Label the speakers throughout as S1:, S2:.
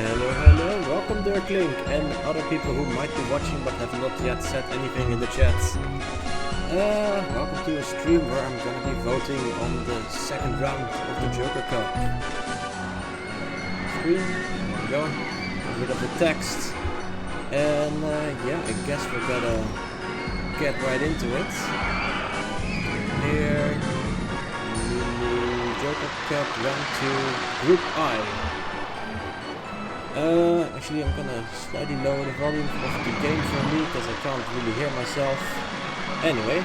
S1: Hello, hello, welcome Dirklink and other people who might be watching but have not yet said anything in the chat. Welcome to a stream where I'm gonna be voting on the second round of the Joker Cup. Screen, there we go, get rid of the text. And yeah, I guess we're gonna get right into it. Here, Joker Cup round 2, Group I. Actually I'm gonna slightly lower the volume of the game for me because I can't really hear myself. Anyway,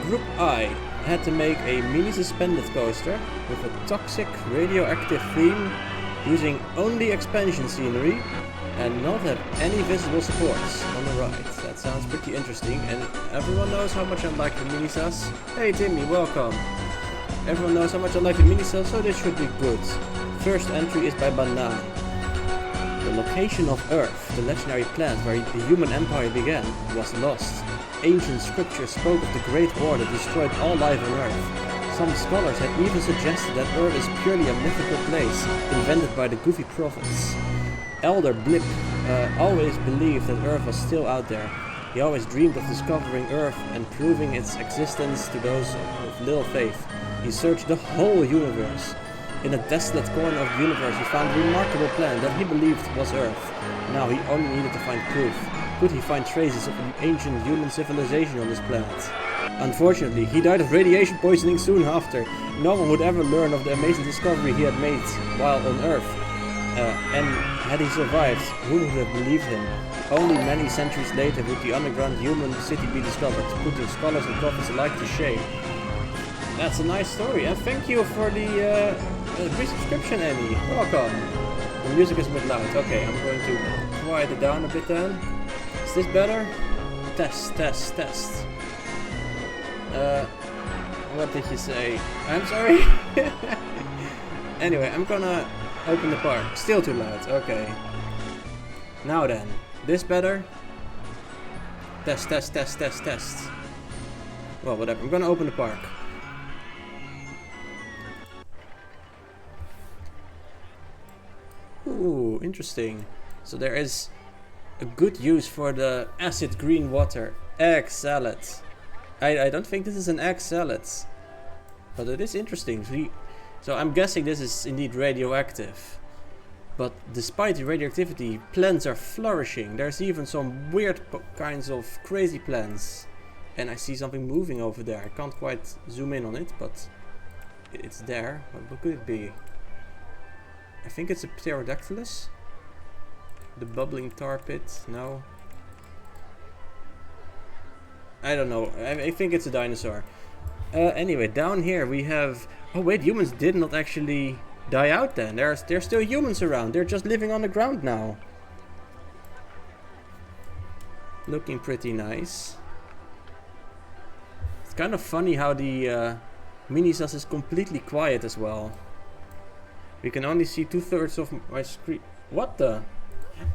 S1: Group I had to make a mini suspended coaster with a toxic radioactive theme using only expansion scenery and not have any visible supports on the ride. That sounds pretty interesting, and everyone knows how much I like the mini-sus. Hey Timmy, welcome! Everyone knows how much I like the mini-sus, so this should be good. First entry is by Banana. The location of Earth, the legendary planet where the human empire began, was lost. Ancient scripture spoke of the Great War that destroyed all life on Earth. Some scholars had even suggested that Earth is purely a mythical place, invented by the Goofy prophets. Elder Blip always believed that Earth was still out there. He always dreamed of discovering Earth and proving its existence to those with little faith. He searched the whole universe. In a desolate corner of the universe he found a remarkable planet that he believed was Earth. Now he only needed to find proof. Could he find traces of an ancient human civilization on this planet? Unfortunately, he died of radiation poisoning soon after. No one would ever learn of the amazing discovery he had made while on Earth. And had he survived, who would have believed him? Only many centuries later would the underground human city be discovered, putting scholars and prophets alike to shame. That's a nice story, and thank you for the resubscription, Annie. Welcome. The music is a bit loud. Okay, I'm going to quiet it down a bit then. Is this better? Test, test, test. What did you say? I'm sorry. Anyway, I'm gonna open the park. Still too loud. Okay. Now then, this better? Test, test, test, test, test. Well, whatever. I'm gonna open the park. Ooh, interesting. So there is a good use for the acid green water. Egg salad. I don't think this is an egg salad. But it is interesting. So I'm guessing this is indeed radioactive. But despite the radioactivity, plants are flourishing. There's even some weird kinds of crazy plants. And I see something moving over there. I can't quite zoom in on it, but it's there. What could it be? I think it's a pterodactylus. The bubbling tar pit. No. I don't know. I think it's a dinosaur. Anyway, down here we have... Oh wait, humans did not actually die out then. There's still humans around. They're just living on the ground now. Looking pretty nice. It's kind of funny how the mini-sus is completely quiet as well. We can only see 2/3 of my screen. What the?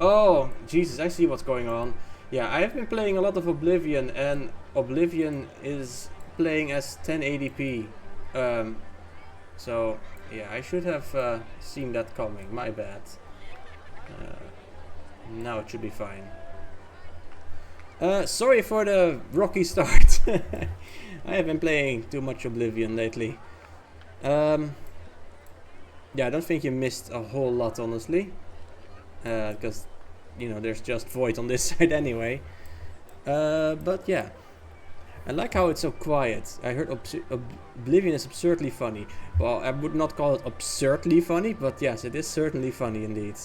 S1: Oh, Jesus, I see what's going on. Yeah, I have been playing a lot of Oblivion, and Oblivion is playing as 1080p. So, yeah, I should have seen that coming. My bad. Now it should be fine. Sorry for the rocky start. I have been playing too much Oblivion lately. Yeah, I don't think you missed a whole lot, honestly. Because, you know, there's just void on this side anyway. But yeah. I like how it's so quiet. I heard Oblivion is absurdly funny. Well, I would not call it absurdly funny, but yes, it is certainly funny indeed.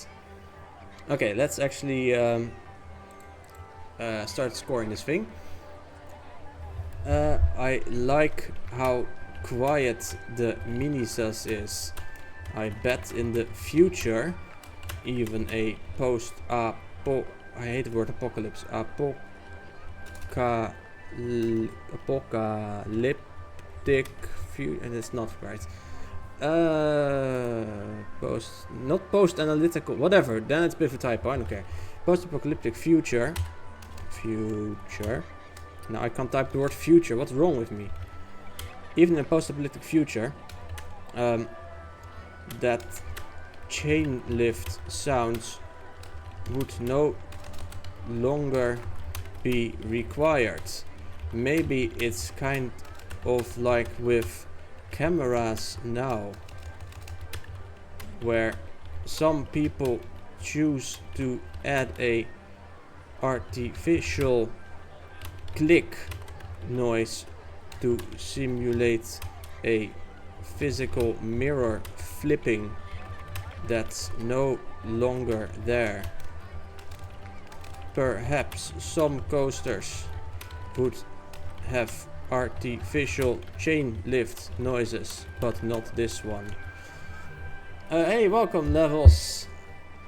S1: Okay, let's actually start scoring this thing. I like how quiet the mini-sus is. I bet in the future, even a I hate the word apocalypse. Apocalyptic future, and it's not right. Not post-analytical, whatever. Then it's a bit of a typo. I don't care. Post-apocalyptic future. Now I can't type the word future. What's wrong with me? Even in a post-apocalyptic future, that chain lift sounds would no longer be required. Maybe it's kind of like with cameras now, where some people choose to add a artificial click noise to simulate a physical mirror flipping that's no longer there. Perhaps some coasters would have artificial chain lift noises, but not this one. Hey, welcome Levels.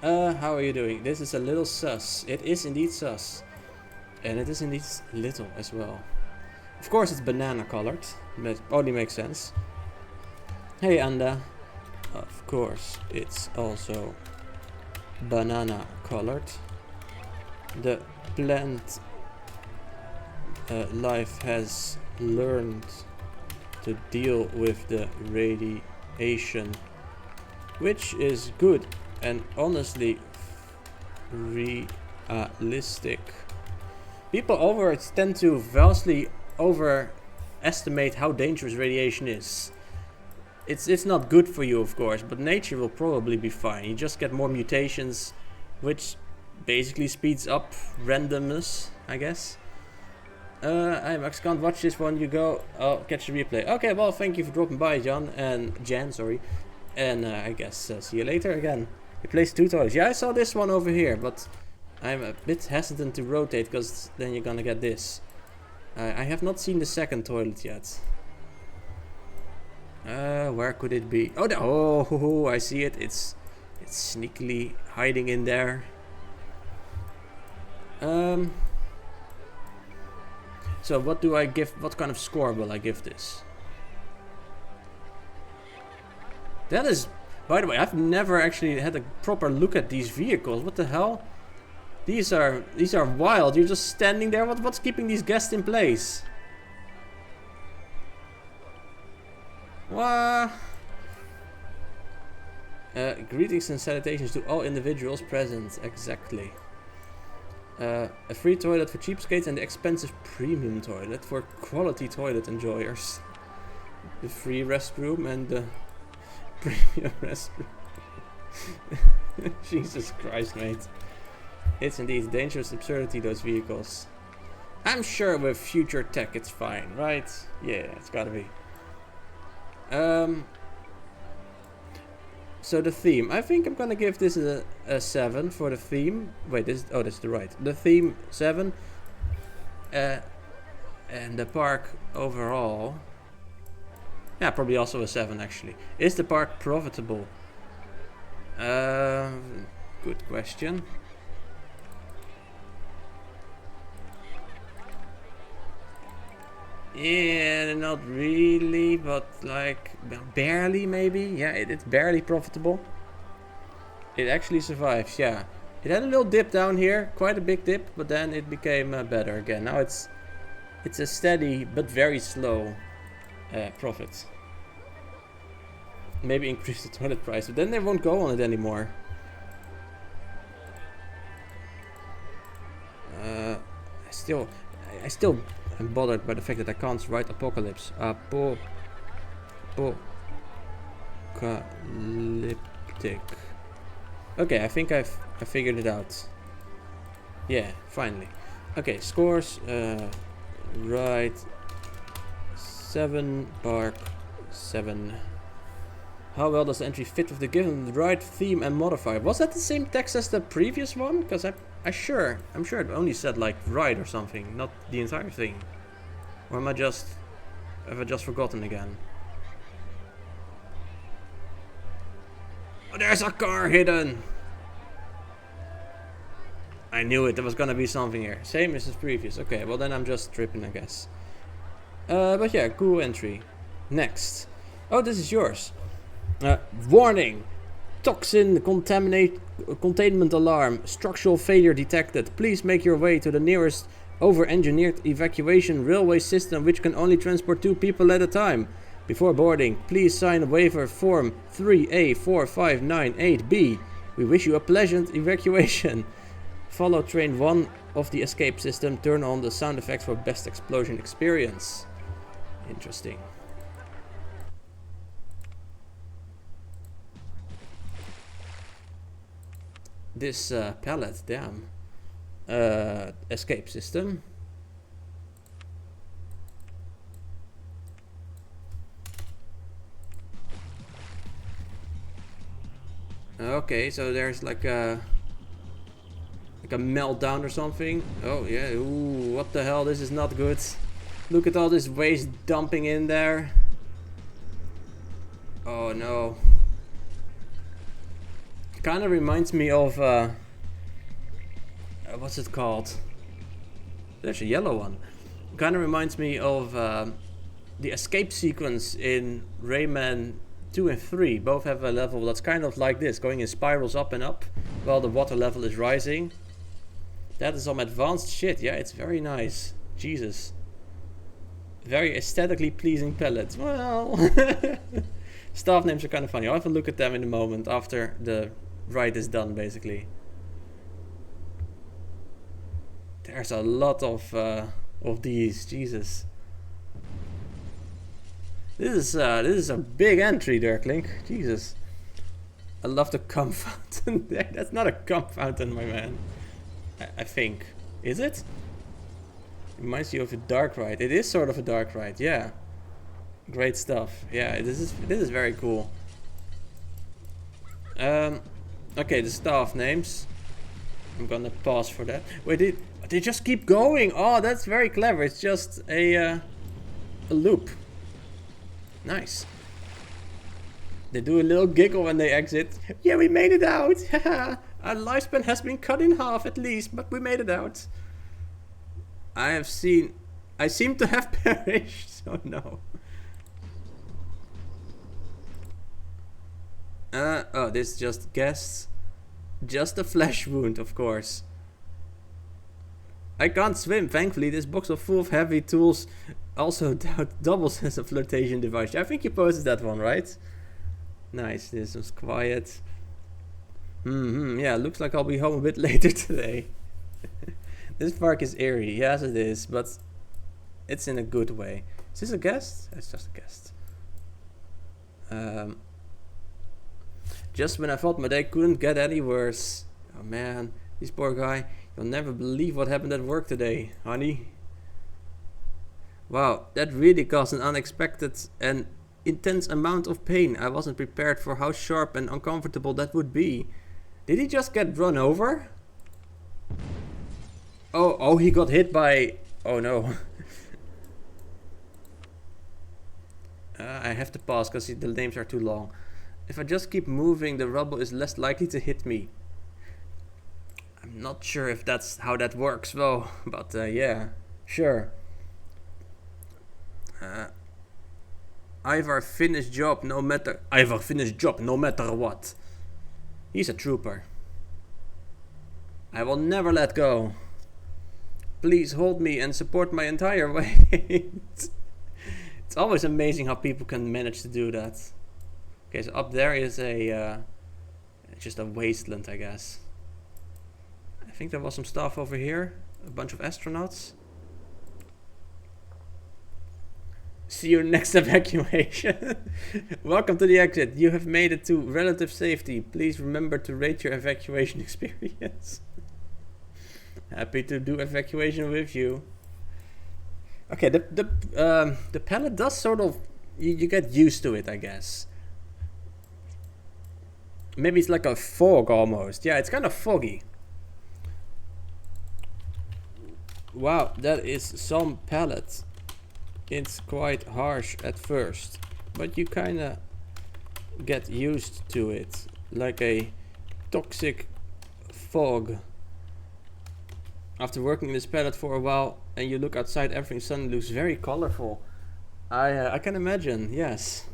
S1: How are you doing? This is a little sus. It is indeed sus. And it is indeed little as well. Of course it's banana colored. That only makes sense. Hey Anda. Of course it's also banana colored. The plant life has learned to deal with the radiation, which is good and honestly realistic. People tend to vastly overestimate how dangerous radiation is. It's not good for you, of course, but nature will probably be fine. You just get more mutations, which basically speeds up randomness, I guess. I can't watch this one. You go. I'll catch the replay. Okay, well, thank you for dropping by, Jan, sorry. And I guess see you later again. You placed 2 toilets. Yeah, I saw this one over here, but I'm a bit hesitant to rotate because then you're gonna get this. I have not seen the second toilet yet. Where could it be? Oh, I see it. It's sneakily hiding in there. So what do I give? What kind of score will I give this? That is, by the way, I've never actually had a proper look at these vehicles. What the hell? These are wild. You're just standing there. What's keeping these guests in place? What? Greetings and salutations to all individuals present. Exactly. A free toilet for cheapskates and the expensive premium toilet for quality toilet enjoyers. The free restroom and the premium restroom. Jesus Christ, mate. It's indeed dangerous absurdity, those vehicles. I'm sure with future tech it's fine, right? Yeah, it's gotta be. So the theme, I think I'm gonna give this a 7 for the theme. Wait, this is the right. The theme 7. And the park overall, yeah, probably also a 7 actually. Is the park profitable? Good question. Yeah, not really, but like barely maybe. Yeah, it's barely profitable. It actually survives, yeah. It had a little dip down here, quite a big dip, but then it became better again. Now it's a steady but very slow profit. Maybe increase the toilet price, but then they won't go on it anymore. I still am bothered by the fact that I can't write apocalypse. Apocalyptic. Okay, I think I figured it out. Yeah, finally. Okay, scores. Right. 7, park 7. How well does the entry fit with the given ride theme and modifier? Was that the same text as the previous one? Because I'm sure it only said like ride or something, not the entire thing. Or have I just forgotten again? Oh, there's a car hidden! I knew it, there was gonna be something here. Same as the previous. Okay, well then I'm just tripping, I guess. But yeah, cool entry. Next. Oh, this is yours. Warning! Toxin containment alarm. Structural failure detected. Please make your way to the nearest over-engineered evacuation railway system which can only transport 2 people at a time. Before boarding, please sign waiver form 3A4598B. We wish you a pleasant evacuation. Follow train 1 of the escape system. Turn on the sound effects for best explosion experience. Interesting. This pallet, damn. Escape system. Okay, so there's like a meltdown or something. Oh yeah, ooh, what the hell, this is not good. Look at all this waste dumping in there. Oh no. Kind of reminds me of what's it called? There's a yellow one. Kind of reminds me of the escape sequence in Rayman 2 and 3. Both have a level that's kind of like this, going in spirals up and up while the water level is rising. That is some advanced shit. Yeah, it's very nice. Jesus. Very aesthetically pleasing palette. Well, staff names are kind of funny. I'll have a look at them in a moment after the ride is done, basically. There's a lot of these. Jesus. This is a big entry there, Clink. Jesus. I love the cum fountain there. That's not a cum fountain, my man. I think. Is it? Reminds you of a dark ride. It is sort of a dark ride, yeah. Great stuff. Yeah, this is very cool. Okay, the staff names. I'm gonna pause for that. Wait, they just keep going. Oh, that's very clever. It's just a loop. Nice. They do a little giggle when they exit. Yeah, we made it out. Our lifespan has been cut in half at least, but we made it out. I seem to have perished, so no. Oh, this is just guests. Just a flesh wound, of course. I can't swim, thankfully. This box is full of heavy tools also doubles as a flotation device. I think you posted that one, right? Nice, this was quiet. Yeah, looks like I'll be home a bit later today. This park is eerie. Yes, it is, but it's in a good way. Is this a guest? It's just a guest. Just when I thought my day couldn't get any worse. Oh man, this poor guy. You'll never believe what happened at work today, honey. Wow, that really caused an unexpected and intense amount of pain. I wasn't prepared for how sharp and uncomfortable that would be. Did he just get run over? Oh, he got hit by... Oh no. I have to pause because the names are too long. If I just keep moving, the rubble is less likely to hit me. I'm not sure if that's how that works though, but yeah, sure. Ivar finished job no matter what. He's a trooper. I will never let go. Please hold me and support my entire weight. It's always amazing how people can manage to do that. Okay, so up there is a just a wasteland, I guess. I think there was some stuff over here. A bunch of astronauts. See you next evacuation. Welcome to the exit. You have made it to relative safety. Please remember to rate your evacuation experience. Happy to do evacuation with you. Okay, the palette does sort of you get used to it, I guess. Maybe it's like a fog almost. Yeah, it's kind of foggy. Wow, that is some palette. It's quite harsh at first, but you kind of get used to it, like a toxic fog. After working in this palette for a while and you look outside, everything suddenly looks very colorful. I can imagine, yes.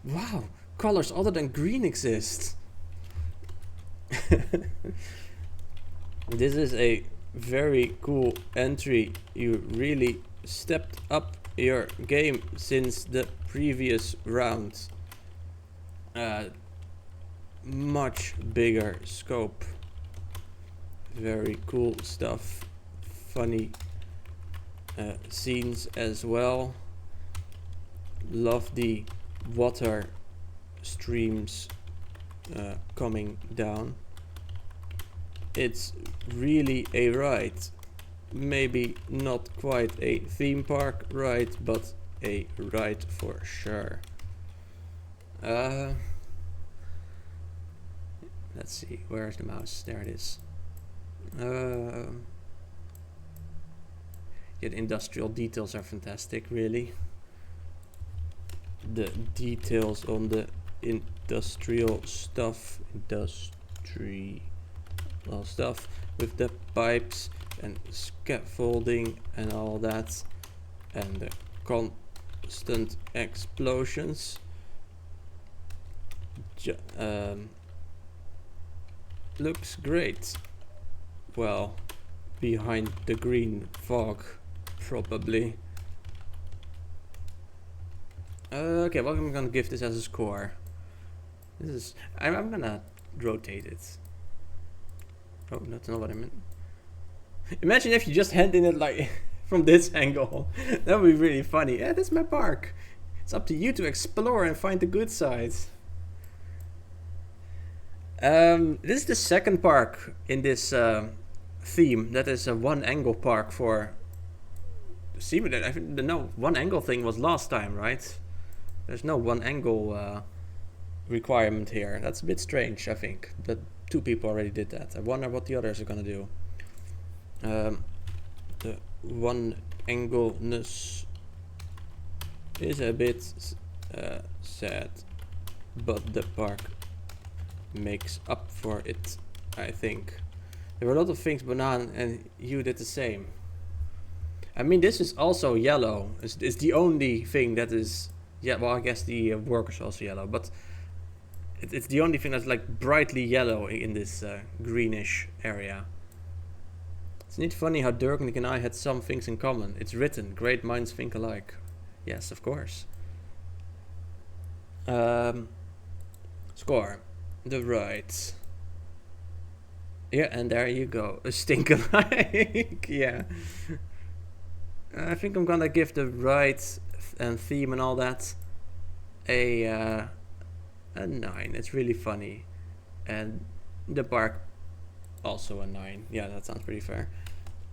S1: Wow, colors other than green exist. This is a very cool entry. You really stepped up your game since the previous round. Much bigger scope. very cool stuff. Funny scenes as well. Love the water streams coming down. It's really a ride. Maybe not quite a theme park ride, but a ride for sure. Let's see, where's the mouse? There it is. Yeah, the industrial details are fantastic, really. The details on the industrial stuff, stuff with the pipes and scaffolding and all that, and the constant explosions. Looks great. Well, behind the green fog, probably. Okay, well, I'm gonna give this as a score. This is. I'm gonna rotate it. Oh, that's not what I meant. Imagine if you just hand in it like from this angle. That would be really funny. Yeah, that's my park. It's up to you to explore and find the good sides. This is the second park in this theme that is a one angle park for. See, I think the no one angle thing was last time, right? There's no one angle requirement here. That's a bit strange, I think. That 2 people already did that. I wonder what the others are gonna do. The one angleness is a bit sad, but the park makes up for it, I think. There were a lot of things Banana and you did the same. I mean, this is also yellow. It's the only thing that is, yeah, well, I guess the work is also yellow, but it's the only thing that's like brightly yellow in this greenish area. It's not funny how Dirk and I had some things in common. It's written, great minds think alike. Yes, of course. Score. The right. Yeah, and there you go. A stink alike. Yeah. I think I'm gonna give the ride and theme and all that a 9. It's really funny. And the park also a 9. Yeah, that sounds pretty fair.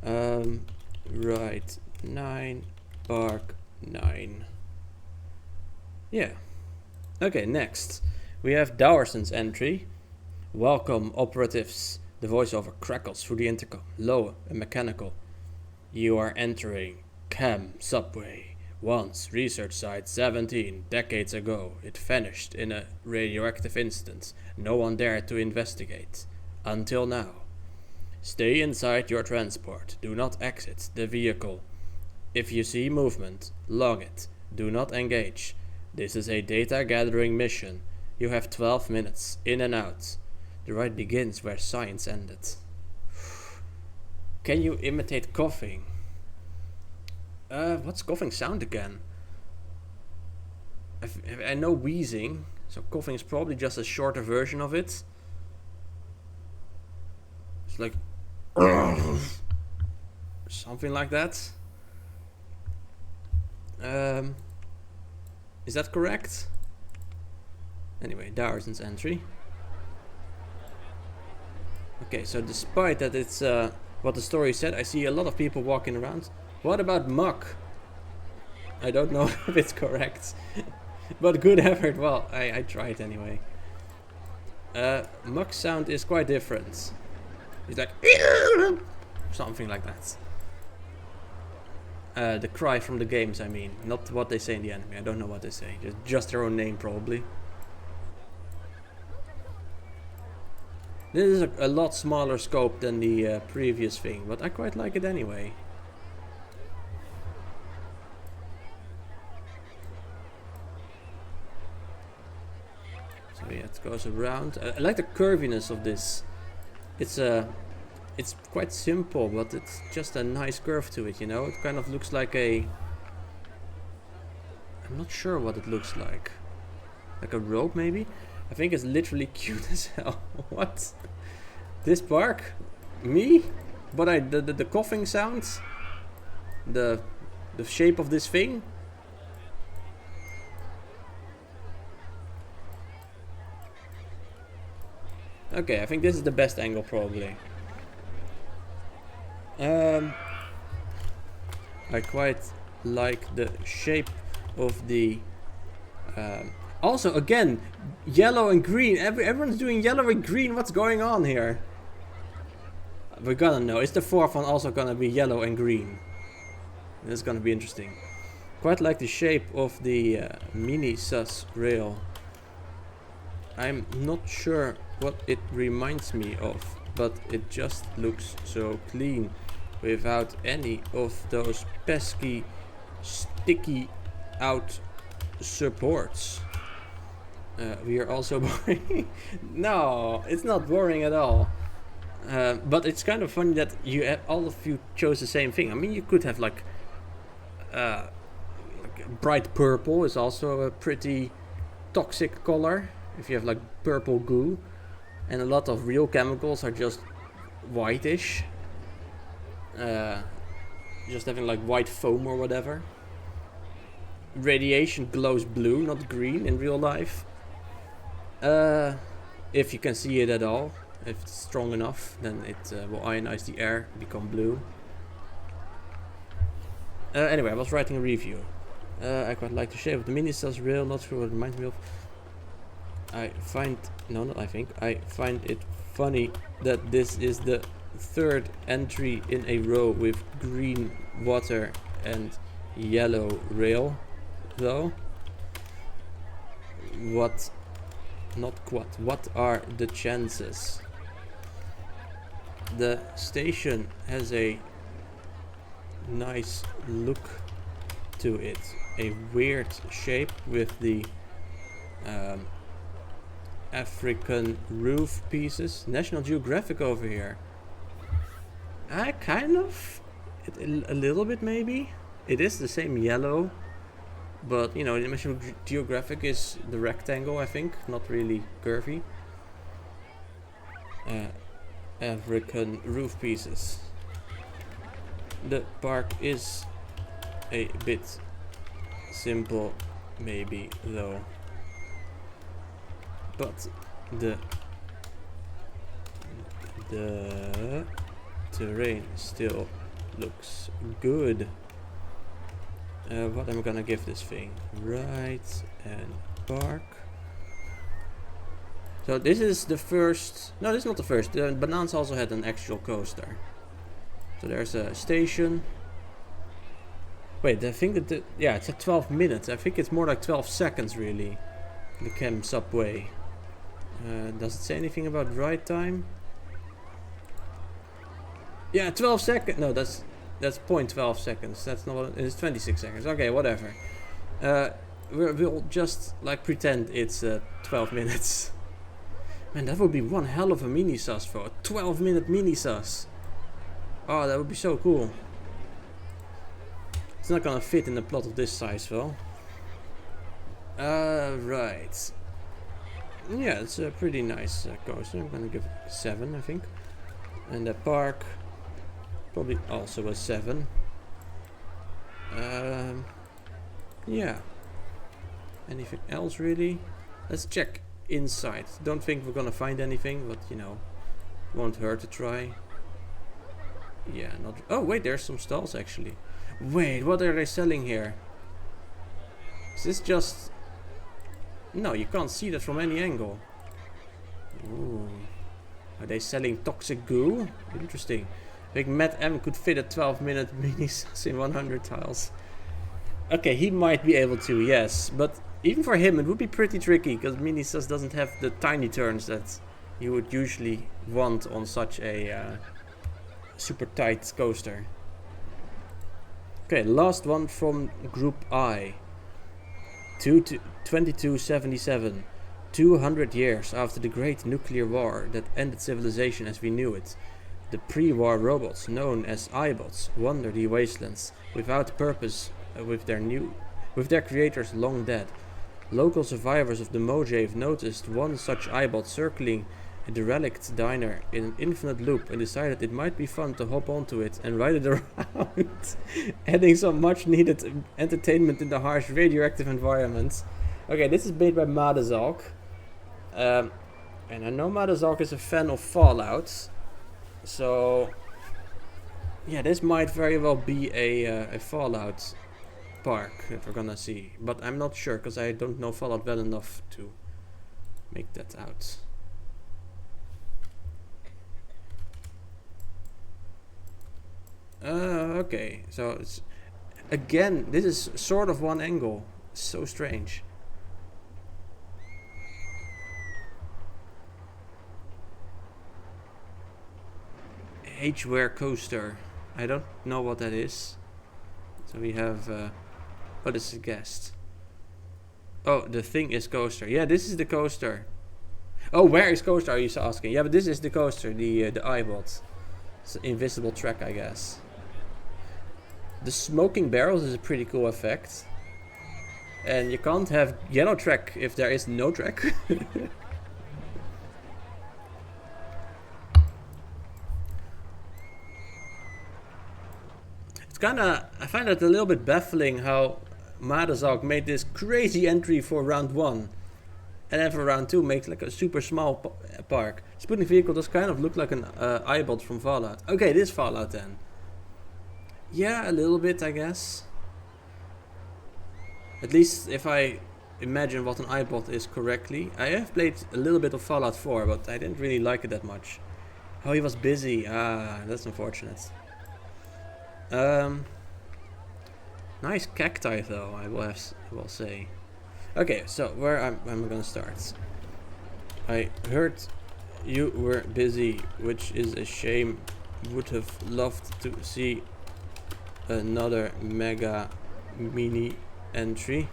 S1: Ride 9, park 9. Yeah. Okay, next we have Dowerson's entry. Welcome, operatives. The voiceover crackles through the intercom, low and mechanical. You are entering Cam Subway. Once research site 17 decades ago, it vanished in a radioactive incident. No one dared to investigate. Until now. Stay inside your transport. Do not exit the vehicle. If you see movement, log it. Do not engage. This is a data gathering mission. You have 12 minutes, in and out. The ride begins where science ended. Can you imitate coughing? What's coughing sound again? I know wheezing, so coughing is probably just a shorter version of it. It's like something like that. Is that correct? Anyway, Dowerson's entry. Okay, so despite that it's what the story said, I see a lot of people walking around. What about muck? I don't know if it's correct. But good effort. Well, I tried anyway. Muck sound is quite different. It's like something like that. The cry from the games, I mean. Not what they say in the anime. I don't know what they say. Just their own name, probably. This is a lot smaller scope than the previous thing, but I quite like it anyway. So yeah, it goes around. I like the curviness of this. It's quite simple, but it's just a nice curve to it, you know? It kind of looks like a... I'm not sure what it looks like. Like a rope, maybe? I think it's literally cute as hell. What? This park? Me? But the coughing sounds? The shape of this thing? Okay, I think this is the best angle probably. I quite like the shape of the... also, again, yellow and green. Everyone's doing yellow and green. What's going on here? We're gonna know. Is the fourth one also gonna be yellow and green? This is gonna be interesting. Quite like the shape of the mini sus rail. I'm not sure what it reminds me of, but it just looks so clean without any of those pesky, sticky out supports. We are also boring. No, it's not boring at all. But it's kind of funny that all of you chose the same thing. I mean, you could have like bright purple is also a pretty toxic color. If you have like purple goo, and a lot of real chemicals are just whitish. Just having like white foam or whatever. Radiation glows blue, not green in real life. If you can see it at all. If it's strong enough, then it will ionize the air, become blue. Anyway, I was writing a review. I quite like the shape of the mini sus rail, not sure what it reminds me of. I find it funny that this is the third entry in a row with green water and yellow rail, though. What are the chances? The station has a nice look to it, a weird shape with the African roof pieces. National Geographic over here. Kind of, a little bit maybe. It is the same yellow, but you know, the National Geographic is the rectangle, I think, not really curvy. African roof pieces. The park is a bit simple, maybe, though. But the terrain still looks good. What am I gonna give this thing? Right and park. So this is the first. No, this is not the first. Bananas also had an actual coaster. So there's a station. Wait, I think that it's at 12 minutes. I think it's more like 12 seconds really. The Chem subway. Does it say anything about ride time? Yeah, 12 seconds. No, that's 0.12 seconds. That's not. It's 26 seconds. Okay, whatever. We'll just like pretend it's 12 minutes. Man, that would be one hell of a mini sus for a 12-minute mini sus. Oh, that would be so cool. It's not gonna fit in the plot of this size, though. Right. Yeah, it's a pretty nice coaster. I'm gonna give it 7, I think. And the park, probably also a 7. Yeah. Anything else really? Let's check inside. Don't think we're gonna find anything, but you know, won't hurt to try. Yeah, not. Oh wait, there's some stalls actually. Wait, what are they selling here? Is this just? No, you can't see that from any angle. Ooh. Are they selling toxic goo? Interesting. I think Matt M could fit a 12-minute mini sus in 100 tiles. Okay, he might be able to, yes, but even for him it would be pretty tricky because mini sus doesn't have the tiny turns that you would usually want on such a super tight coaster. Okay, last one from Group I. 2277. 200 years after the great nuclear war that ended civilization as we knew it, the pre-war robots known as iBots wander the wastelands without purpose, with their creators long dead. Local survivors of the Mojave noticed one such iBot circling a derelict diner in an infinite loop and decided it might be fun to hop onto it and ride it around, adding some much needed entertainment in the harsh radioactive environment. Okay, this is made by Madazalk. And I know Madazalk is a fan of Fallout. So yeah, this might very well be a Fallout park that we're gonna see. But I'm not sure because I don't know Fallout well enough to make that out. Okay, so it's again, this is sort of one angle. So strange. H-Wear coaster. I don't know what that is. So we have oh, this is a guest. Oh, the thing is coaster. Yeah, this is the coaster. Oh, where is coaster, are you asking? Yeah, but this is the coaster, the iBot. It's an invisible track, I guess. The smoking barrels is a pretty cool effect. And you can't have yellow track if there is no track. It's kinda, I find it a little bit baffling how Madazalk made this crazy entry for round 1. And then for round 2 makes like a super small park. Sputnik vehicle does kind of look like an iBot from Fallout. Okay, this Fallout then. Yeah, a little bit, I guess. At least if I imagine what an iBot is correctly. I have played a little bit of Fallout 4, but I didn't really like it that much. Oh, he was busy. Ah, that's unfortunate. Nice cacti though, I will say. Okay, so where am I gonna start? I heard you were busy, which is a shame. Would have loved to see another mega mini entry,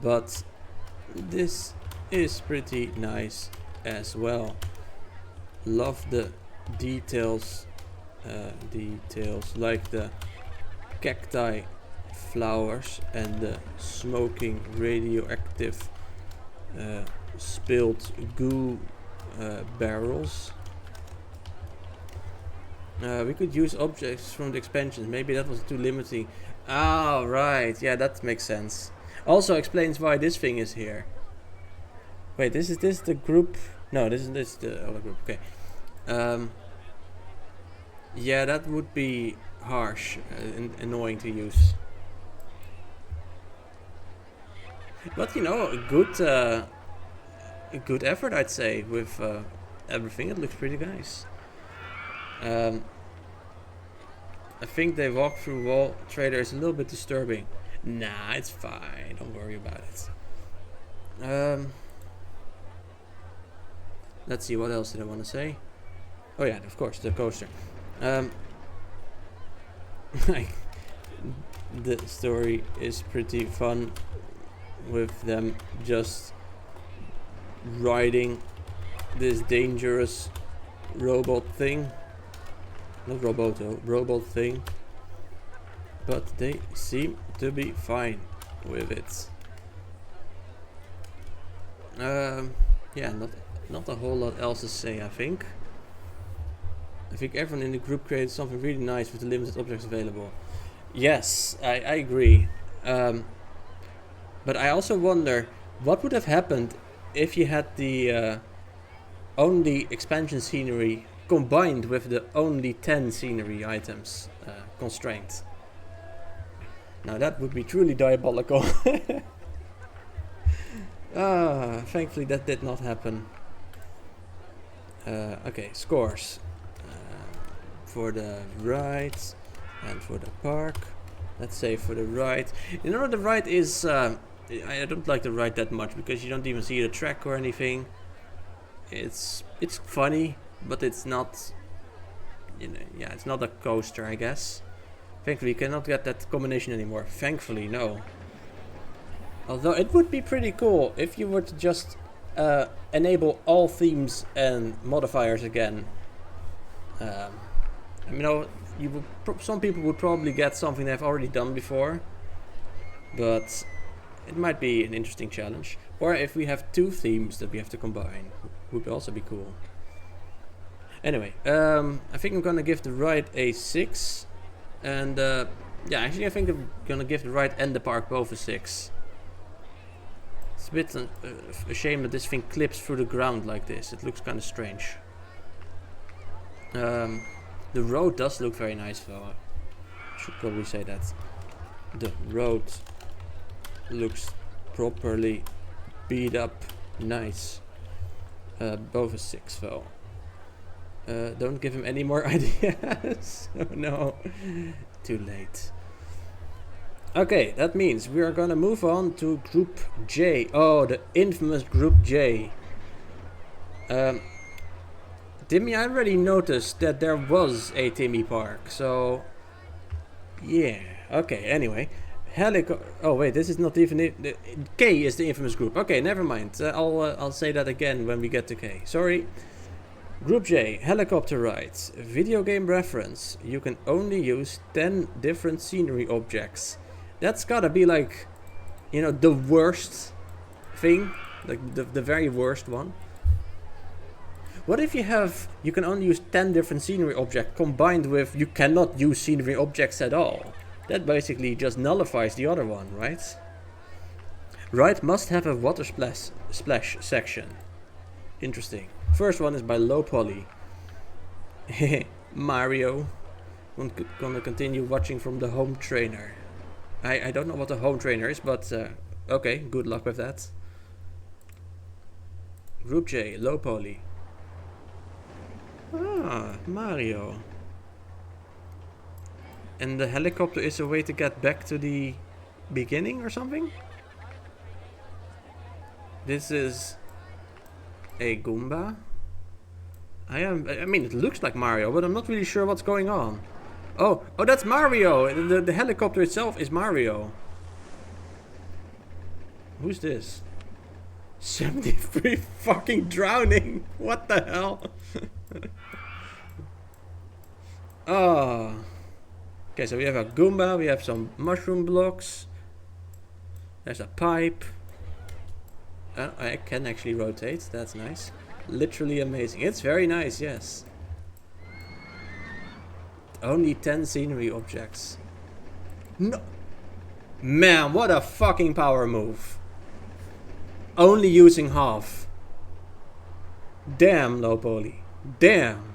S1: but this is pretty nice as well. Love the details like the cacti flowers and the smoking radioactive spilled goo barrels. We could use objects from the expansions. Maybe that was too limiting. Ah, right. Yeah, that makes sense. Also explains why this thing is here. Wait, is this the group? No, this is the other group. Okay. Yeah, that would be harsh and annoying to use. But you know, a good effort, I'd say, with everything. It looks pretty nice. I think they walk through wall trader is a little bit disturbing. Nah, it's fine. Don't worry about it. Let's see, what else did I want to say? Oh yeah, of course, the coaster. The story is pretty fun with them just riding this dangerous robot thing. Not roboto, robot thing. But they seem to be fine with it. Yeah, not a whole lot else to say, I think. I think everyone in the group created something really nice with the limited objects available. Yes, I agree. But I also wonder what would have happened if you had the only expansion scenery combined with the only 10 scenery items constraint. Now that would be truly diabolical. Thankfully that did not happen. Okay, scores. For the ride and for the park. Let's say for the ride. You know, the ride is I don't like the ride that much because you don't even see the track or anything. It's funny, but it's not, you know, yeah, it's not a coaster, I guess. Thankfully, you cannot get that combination anymore. Thankfully, no. Although it would be pretty cool if you were to just enable all themes and modifiers again. You know, some people would probably get something they've already done before, but it might be an interesting challenge. Or if we have two themes that we have to combine, would also be cool. Anyway, I think I'm gonna give the ride a 6. And yeah, actually I think I'm gonna give the ride and the park both a 6. It's a bit a shame that this thing clips through the ground like this. It looks kind of strange. The road does look very nice though. I should probably say that. The road looks properly beat up, nice. Both a 6 though. Don't give him any more ideas. Oh no, too late. Okay, that means we are gonna move on to Group J. Oh, the infamous Group J. Timmy, I already noticed that there was a Timmy Park, so yeah. Okay, anyway. Oh wait, this is not even K is the infamous group. Okay, never mind. I'll say that again when we get to K. Sorry. Group J, helicopter rides. Video game reference. You can only use 10 different scenery objects. That's gotta be like, you know, the worst thing, like the very worst one. What if you can only use 10 different scenery objects combined with you cannot use scenery objects at all? That basically just nullifies the other one, right? Ride must have a water splash section. Interesting. First one is by Low Poly. Mario. I'm gonna continue watching from the home trainer. I don't know what the home trainer is, but okay, good luck with that. Group J, Low Poly. Ah, Mario. And the helicopter is a way to get back to the beginning or something? This is a Goomba. I mean, it looks like Mario, but I'm not really sure what's going on. Oh, that's Mario! The helicopter itself is Mario. Who's this? 73 fucking drowning! What the hell? Oh. Okay, so we have a Goomba, we have some mushroom blocks. There's a pipe. I can actually rotate, that's nice. Literally amazing. It's very nice, yes. Only 10 scenery objects. No. Man, what a fucking power move. Only using half. Damn, Low Poly. Damn.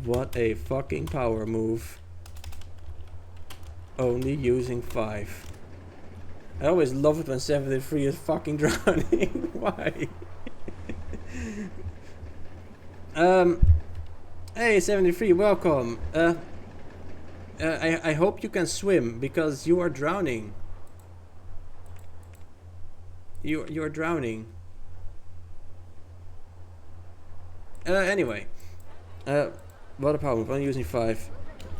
S1: What a fucking power move. Only using 5. I always love it when 73 is fucking drowning. Why? Hey 73, welcome. I hope you can swim because you are drowning. You are drowning. Anyway. Water power move, only using 5.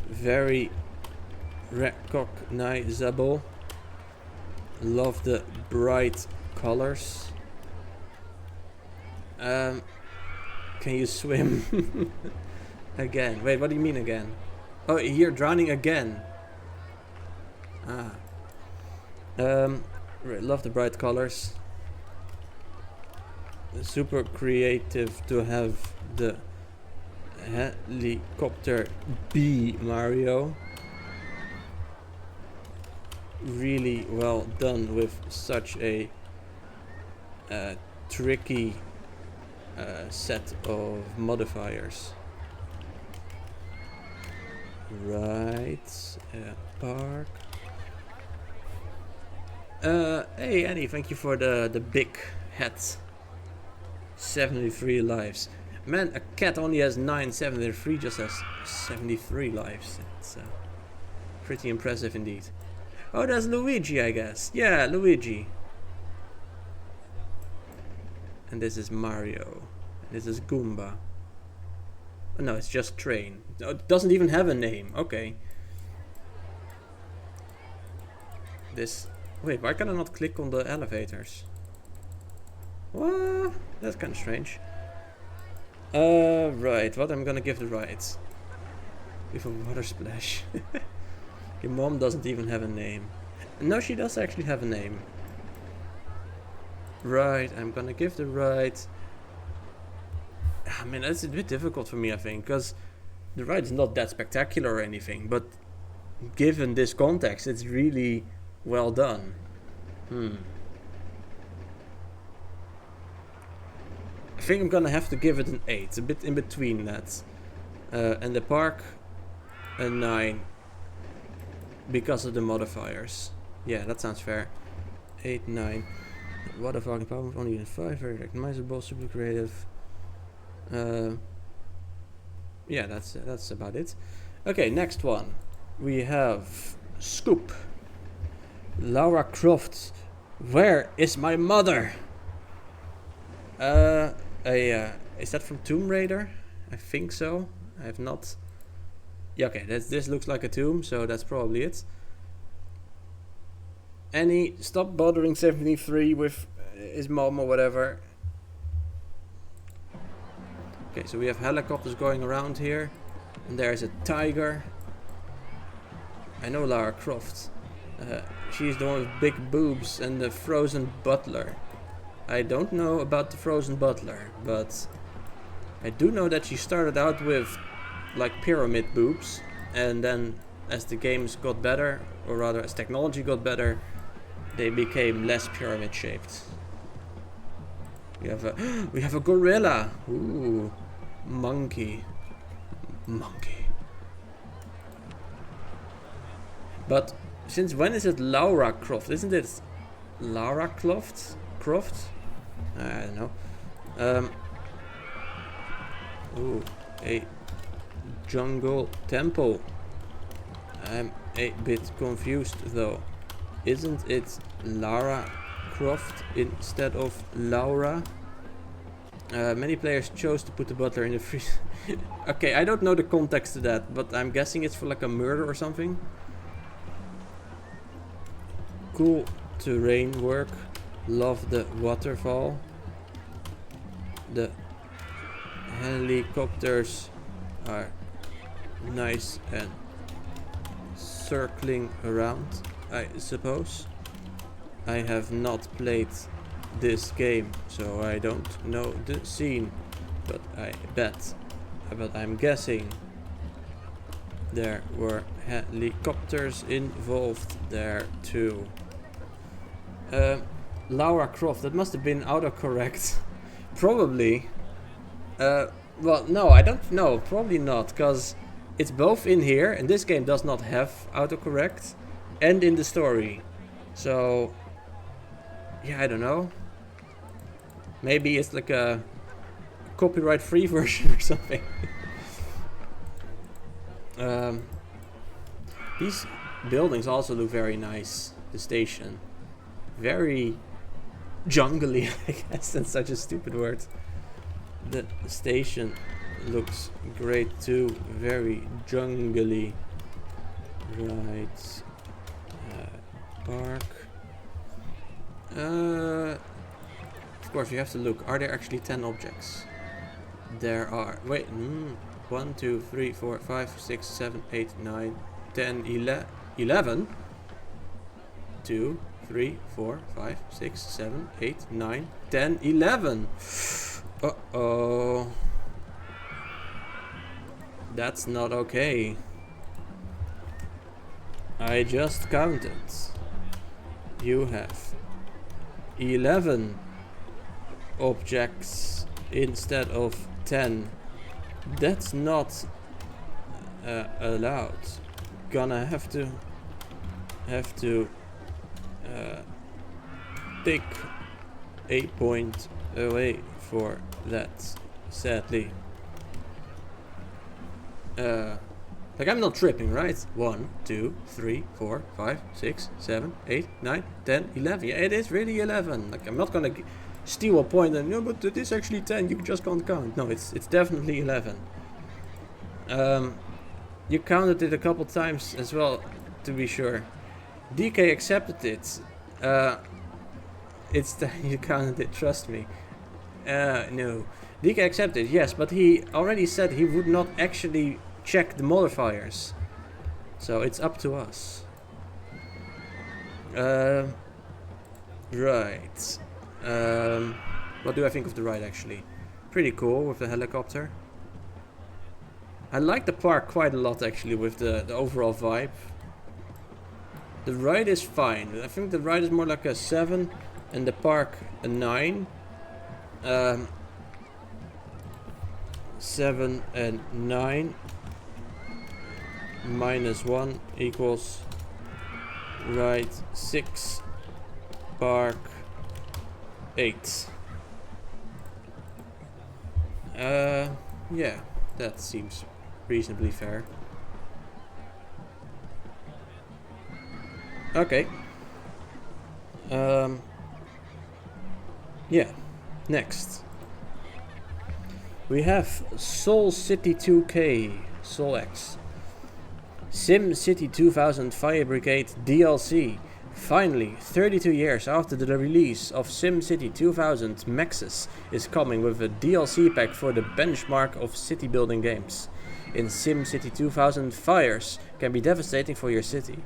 S1: Very recognizable. Love the bright colors. Can you swim? Again. Wait, what do you mean again? Oh, you're drowning again. Ah. Love the bright colors. Super creative to have the helicopter be Mario. Really well done with such a tricky set of modifiers. Right, park. Hey Annie, thank you for the big hat. 73 lives. Man, a cat only has 9, 73 just has 73 lives. It's pretty impressive indeed. Oh, that's Luigi, I guess. Yeah, Luigi. And this is Mario. This is Goomba. Oh, no, it's just Train. Oh, it doesn't even have a name. Okay. This... Wait, why can I not click on the elevators? What? That's kind of strange. Right, what I'm gonna give the rides. with a water splash. Your mom doesn't even have a name. No, she does actually have a name. Right, I'm gonna give the ride. I mean, that's a bit difficult for me, I think, because the ride is not that spectacular or anything, but given this context, it's really well done. I think I'm gonna have to give it an 8, a bit in between that. And the park, a 9. Because of the modifiers. Yeah, that sounds fair. 8, 9. What a fucking problem, only in 5, very recognizable, super creative. Yeah, that's about it. Okay, next one. We have Scoop. Lara Croft. Where is my mother? Is that from Tomb Raider? I think so. I have not. Yeah, okay, this looks like a tomb, so that's probably it. Annie, stop bothering 73 with his mom or whatever. Okay, so we have helicopters going around here. And there's a tiger. I know Lara Croft. She's the one with big boobs and the frozen butler. I don't know about the frozen butler, but I do know that she started out with like pyramid boobs, and then as the games got better, or rather as technology got better, they became less pyramid shaped. We have a gorilla. Ooh, monkey. But since when is it Lara Croft? Isn't it Lara Croft? I don't know. Ooh, a jungle temple. I'm a bit confused though. Isn't it Lara Croft instead of Laura? Many players chose to put the butler in the freezer. Okay, I don't know the context to that, but I'm guessing it's for like a murder or something. Cool terrain work. Love the waterfall. The helicopters are nice and circling around, I suppose. I have not played this game, so I don't know the scene, but I'm guessing there were helicopters involved there too. Lara Croft, that must have been autocorrect. Probably. Well, no, I don't know. Probably not, because it's both in here, and this game does not have autocorrect, and in the story. So, yeah, I don't know. Maybe it's like a copyright-free version or something. These buildings also look very nice. The station. Very jungly, I guess. That's such a stupid word. The station looks great too. Very jungly. Right. Park. Of course, you have to look. Are there actually 10 objects? There are. Wait. 1, 2, 3, 4, 5, 6, 7, 8, 9, 10, 11. 2, 3, 4, 5, 6, 7, 8, 9, 10, 11. Uh-oh. That's not okay. I just counted. You have 11 objects instead of 10. That's not allowed. Gonna have to take a point away for that, sadly. Like, I'm not tripping, right? 1, 2, 3, 4, 5, 6, 7, 8, 9, 10, 11. Yeah, it is really 11. Like, I'm not gonna steal a point and no, but it is actually 10. You just can't count. No, it's definitely 11. You counted it a couple times as well, to be sure. DK accepted it. You counted it. Trust me. No, DK accepted. Yes, but he already said he would not actually check the modifiers. So it's up to us. Right. What do I think of the ride actually? Pretty cool with the helicopter. I like the park quite a lot actually with the overall vibe. The ride is fine. I think the ride is more like a 7 and the park a 9. 7 and 9 minus 1 equals ride 6, park 8. Yeah, that seems reasonably fair. Okay. Yeah, next. We have Soul City 2K, Soul X. Sim City 2000 Fire Brigade DLC. Finally, 32 years after the release of SimCity 2000, Maxis is coming with a DLC pack for the benchmark of city building games. In SimCity 2000, fires can be devastating for your city.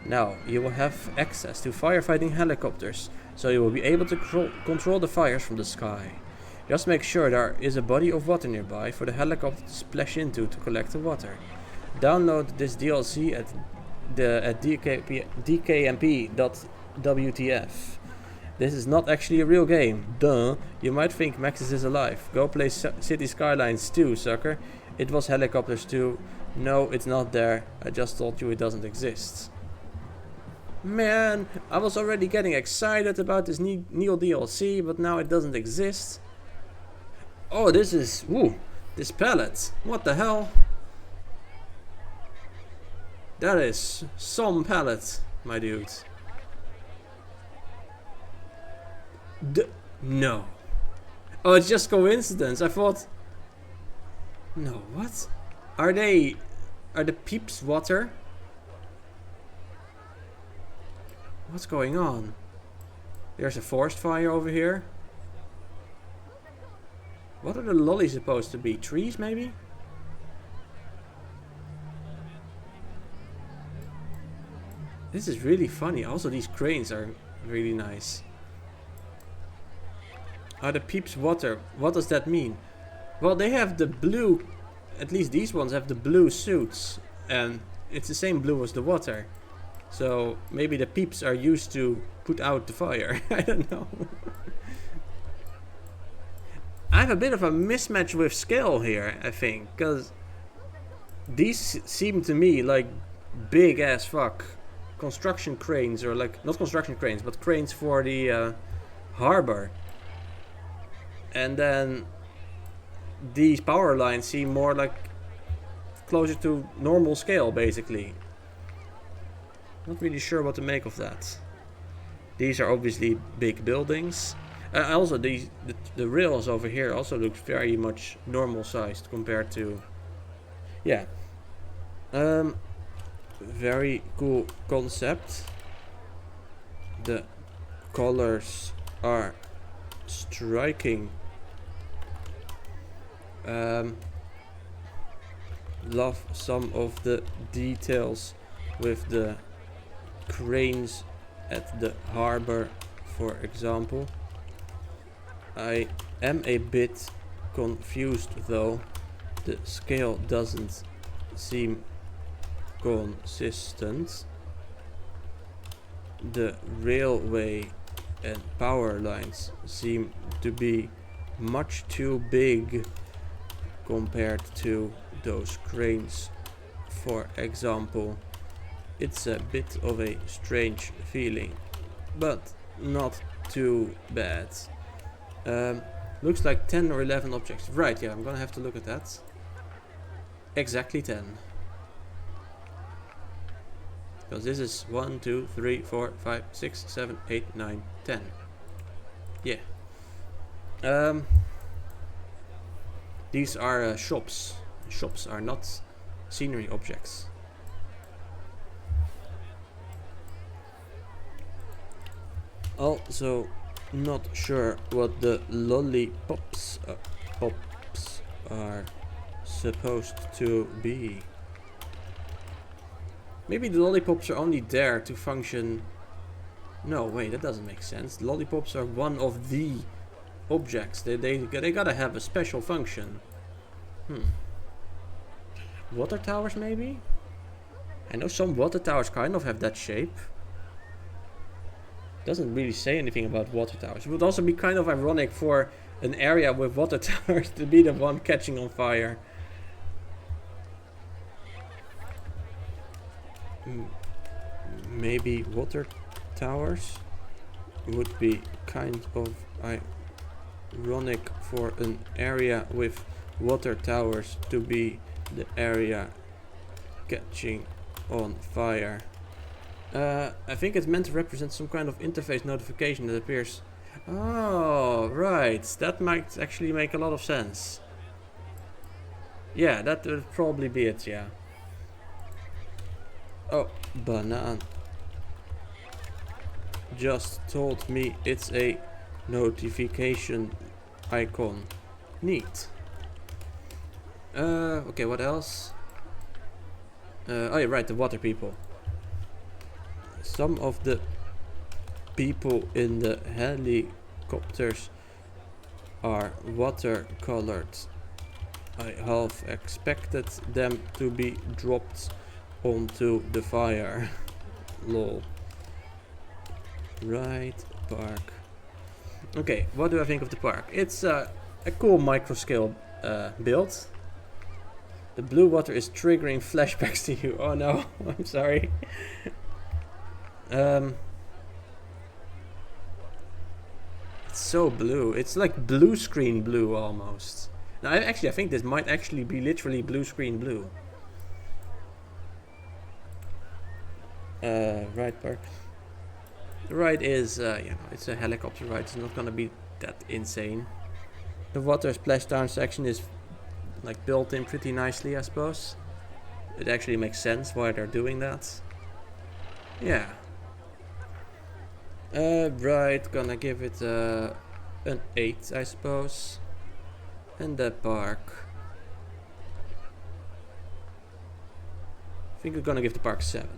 S1: Now, you will have access to firefighting helicopters, so you will be able to control the fires from the sky. Just make sure there is a body of water nearby for the helicopter to splash into to collect the water. Download this DLC at DKMP.WTF. This is not actually a real game. Duh. You might think Maxis is alive. Go play City Skylines 2, sucker. It was helicopters too. No, it's not there. I just told you it doesn't exist. Man, I was already getting excited about this new DLC, but now it doesn't exist. Oh, this is... Woo! This palette. What the hell? That is some palette, my dude. No. Oh, it's just coincidence. I thought... No, what? Are the peeps water? What's going on? There's a forest fire over here. What are the lollies supposed to be? Trees, maybe? This is really funny. Also, these cranes are really nice. Are the peeps water? What does that mean? Well, they have the blue... At least these ones have the blue suits. And it's the same blue as the water. So, maybe the peeps are used to put out the fire. I don't know. I have a bit of a mismatch with scale here, I think. Because these seem to me like big as fuck construction cranes, or like, not construction cranes, but cranes for the harbor. And then these power lines seem more like closer to normal scale, basically. Not really sure what to make of that. These are obviously big buildings. Also, the rails over here also look very much normal sized compared to... Yeah. Very cool concept. The colors are striking. Love some of the details with the cranes at the harbor, for example. I am a bit confused though. The scale doesn't seem consistent. The railway and power lines seem to be much too big compared to those cranes, for example. It's a bit of a strange feeling, but not too bad. Looks like 10 or 11 objects. Right, yeah, I'm gonna have to look at that. Exactly 10. Because this is 1, 2, 3, 4, 5, 6, 7, 8, 9, 10. Yeah. These are shops. Shops are not scenery objects. Also, not sure what the lollipops are supposed to be? Maybe the lollipops are only there to function. No, wait, that doesn't make sense. The lollipops are one of the objects. They gotta have a special function. Water towers, maybe? I know some water towers kind of have that shape. Doesn't really say anything about water towers. It would also be kind of ironic for an area with water towers to be the one catching on fire. Maybe water towers would be kind of ironic for an area with water towers to be the area catching on fire. I think it's meant to represent some kind of interface notification that appears. Oh, right. That might actually make a lot of sense. Yeah, that would probably be it, yeah. Oh, banana just told me it's a notification icon. Neat. Okay, what else? Oh yeah, right, the water people. Some of the people in the helicopters are watercolored. I half expected them to be dropped onto the fire. Lol. Right, park. Okay, what do I think of the park? It's a cool micro scale build. The blue water is triggering flashbacks to you. Oh no, I'm sorry. It's so blue. It's like blue screen blue almost. Now, I think this might actually be literally blue screen blue. Right park. The ride is, you know, it's a helicopter ride. It's not gonna be that insane. The water splashdown section is like built in pretty nicely, I suppose. It actually makes sense why they're doing that. Yeah. Right, gonna give it an 8, I suppose. And the park. I think we're gonna give the park 7.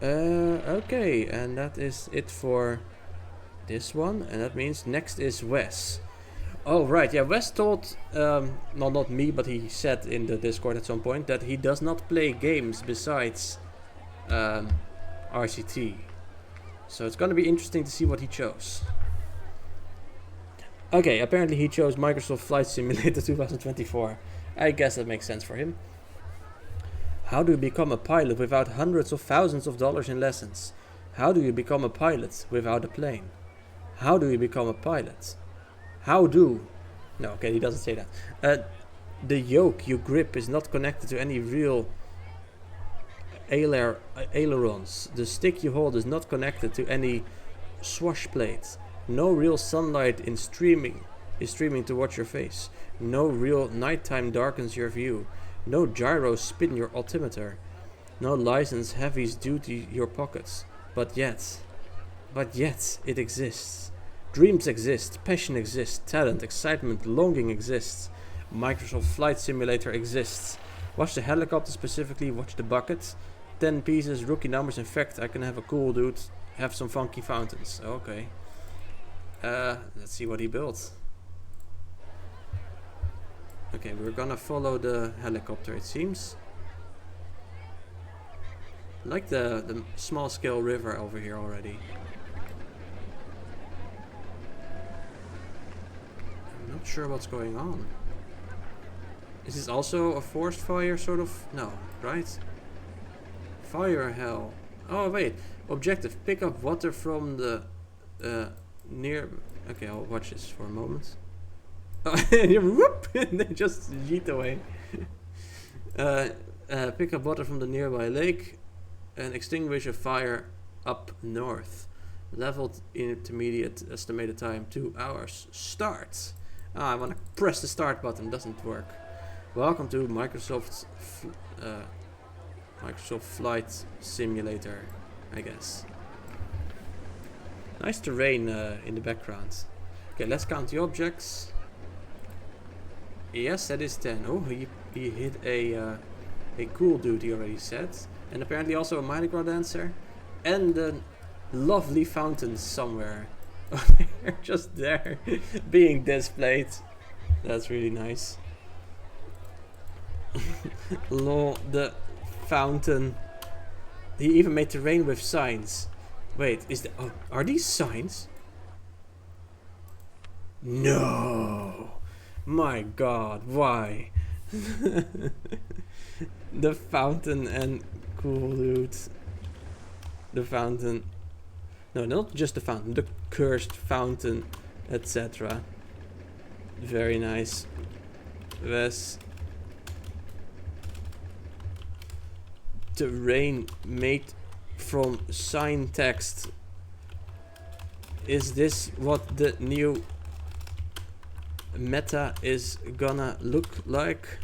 S1: Okay, and that is it for this one, and that means next is Wes. Oh right, yeah, Wes told, no, not me, but he said in the Discord at some point that he does not play games besides RCT. So it's gonna be interesting to see what he chose. Okay, apparently he chose Microsoft Flight Simulator 2024. I guess that makes sense for him. How do you become a pilot without hundreds of thousands of dollars in lessons? How do you become a pilot without a plane? How do you become a pilot? How do... No, okay, he doesn't say that. The yoke you grip is not connected to any real ailerons. The stick you hold is not connected to any swash plates. No real sunlight is streaming towards your face. No real nighttime darkens your view. No gyros spin your altimeter. No license heavies duty your pockets. But yet it exists. Dreams exist, passion exists, talent, excitement, longing exists. Microsoft Flight Simulator exists. Watch the helicopter specifically, watch the bucket. 10 pieces, rookie numbers. In fact, I can have a cool dude, have some funky fountains. Okay. Let's see what he built. Okay, we're gonna follow the helicopter, it seems. I like the small scale river over here already. I'm not sure what's going on. Is this also a forest fire sort of? No, right? Fire hell. Oh wait, objective, pick up water from the near... Okay, I'll watch this for a moment. Whoop! And they just yeet away. Pick up water from the nearby lake and extinguish a fire up north. Leveled intermediate estimated time 2 hours. Start. I want to press the start button. Doesn't work. Welcome to Microsoft Flight Simulator, I guess. Nice terrain in the background. Okay, let's count the objects. Yes, that is 10. Oh, he hit a cool dude, he already said. And apparently also a Mardi Gras dancer. And a lovely fountain somewhere. They're just there, being displayed. That's really nice. Lol, the fountain. He even made terrain with signs. Wait, are these signs? No! My god, why? The fountain and cool dude. The fountain. No, not just the fountain, the cursed fountain, etc. Very nice. Yes. Terrain made from sign text. Is this what the new meta is gonna look like?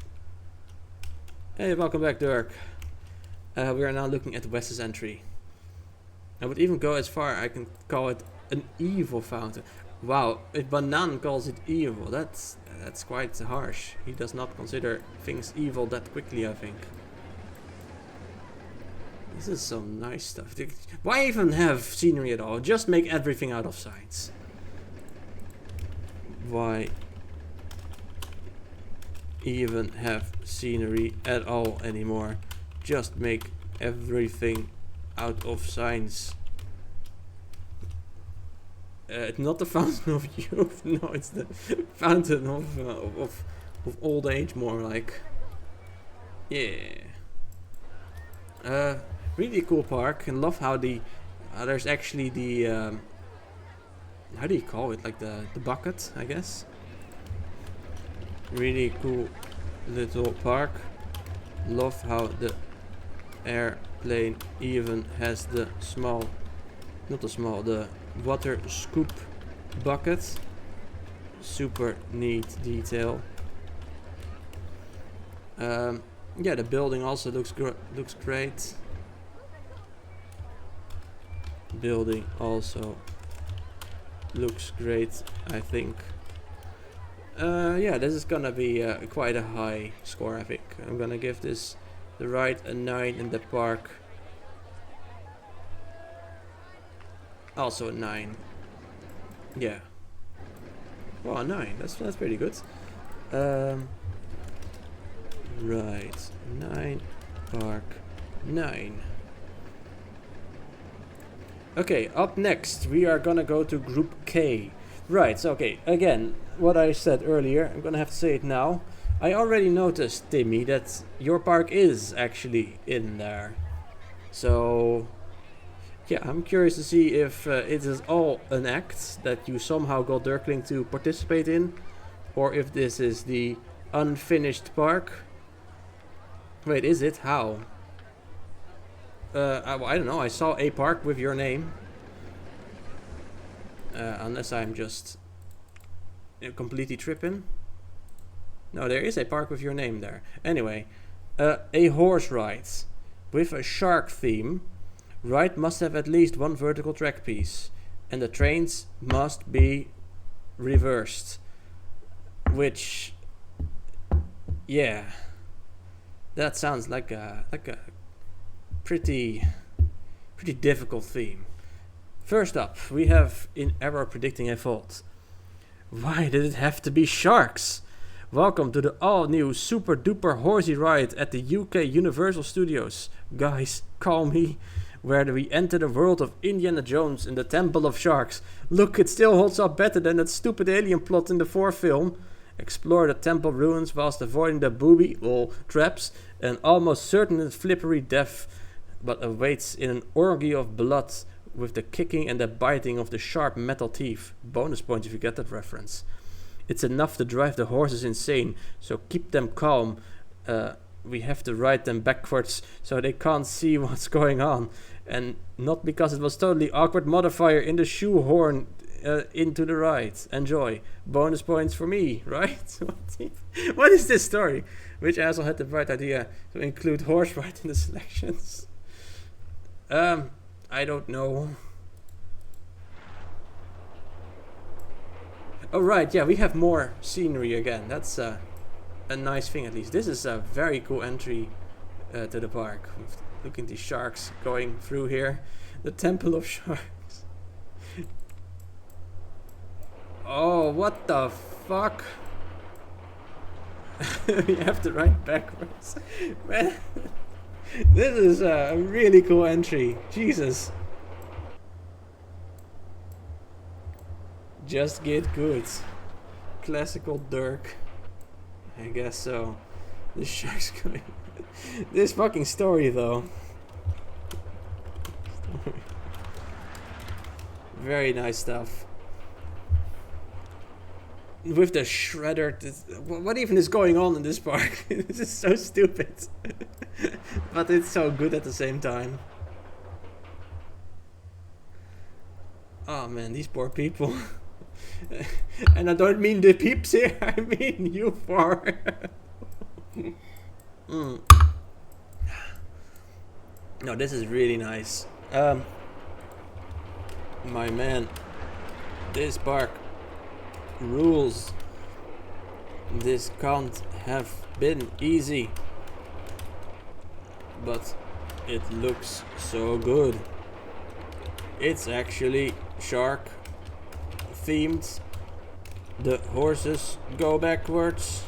S1: Hey, welcome back, Dirk. We are now looking at Wes's entry. I would even go as far I can call it an evil fountain. Wow, if Banan calls it evil, that's quite harsh. He does not consider things evil that quickly, I think. This is some nice stuff. Why even have scenery at all? Just make everything out of signs. Why even have scenery at all anymore? Just make everything out of signs. It's not the fountain of youth. No, it's the fountain of old age, more like. Yeah. Really cool park. And love how the there's actually the how do you call it? Like the bucket, I guess. Really cool little park. Love how the airplane even has the the water scoop bucket. Super neat detail. Yeah, the building also looks great. Building also looks great, I think. Yeah, this is gonna be quite a high score, I think. I'm gonna give this the ride a 9 in the park. Also a 9. Yeah. Well, a 9. That's pretty good. Right. 9. Park. 9. Okay, up next we are gonna go to Group K. Right, so okay, again, what I said earlier, I'm gonna have to say it now. I already noticed, Timmy, that your park is actually in there. So, yeah, I'm curious to see if it is all an act that you somehow got Dirkling to participate in, or if this is the unfinished park. Wait, is it? How? I don't know, I saw a park with your name. Unless I'm just completely tripping. No, there is a park with your name there. Anyway, a horse ride with a shark theme. Ride must have at least one vertical track piece, and the trains must be reversed. Which, yeah, that sounds like a pretty difficult theme. First up, we have in error predicting a fault. Why did it have to be sharks? Welcome to the all-new super duper horsey ride at the UK Universal Studios. Guys, call me. Where do we enter the world of Indiana Jones in the Temple of Sharks? Look, it still holds up better than that stupid alien plot in the 4th film. Explore the temple ruins whilst avoiding the booby traps and almost certain slippery death, but awaits in an orgy of blood with the kicking and the biting of the sharp metal teeth. Bonus point if you get that reference. It's enough to drive the horses insane, so keep them calm. We have to ride them backwards so they can't see what's going on. And not because it was totally awkward modifier in the shoehorn into the ride. Enjoy. Bonus points for me, right? What is this story? Which asshole had the bright idea to include horse ride in the selections? I don't know. Oh right, yeah, we have more scenery again. That's a nice thing at least. This is a very cool entry to the park. Look at these sharks going through here. The Temple of Sharks. Oh, what the fuck? You have to ride backwards. Man, this is a really cool entry. Jesus. Just get good. Classical Dirk. I guess so. The shark's going. This fucking story though. Very nice stuff. With the shredder. What even is going on in this park? This is so stupid. But it's so good at the same time. Oh man, these poor people. And I don't mean the peeps here, I mean you four. No, this is really nice. My man, this park rules. This can't have been easy, but it looks so good. It's actually shark themed. The horses go backwards.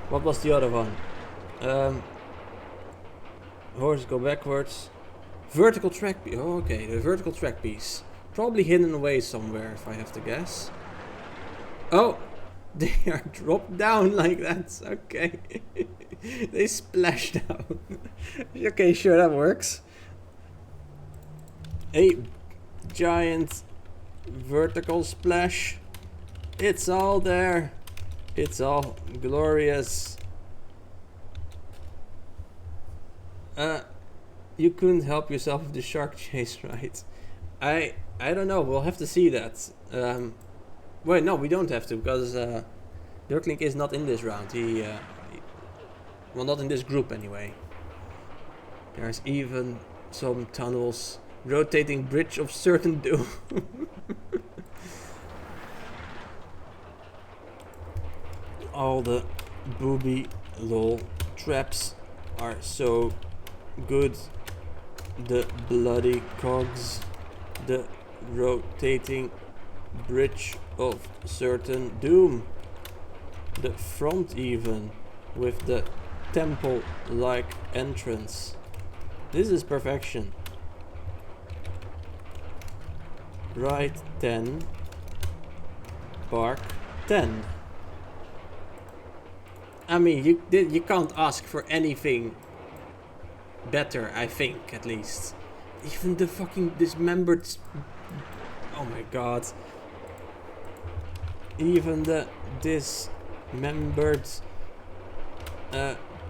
S1: What was the other one? Horses go backwards. Vertical track piece. Oh, okay, the vertical track piece. Probably hidden away somewhere, if I have to guess. Oh, they are dropped down like that. Okay. They splash down. Okay, sure, that works. A giant vertical splash. It's all there. It's all glorious. You couldn't help yourself with the shark chase, right? I don't know. We'll have to see that. Wait, no, we don't have to, because Dirklink is not in this round. Well, not in this group anyway. There's even some tunnels. Rotating bridge of certain doom. All the booby lol traps are so good. The bloody cogs. The rotating bridge of certain doom. The front even, with the temple-like entrance. This is perfection. Ride 10. Park 10. I mean, you can't ask for anything better, I think, at least. Even the fucking dismembered... Oh my god. Even the dismembered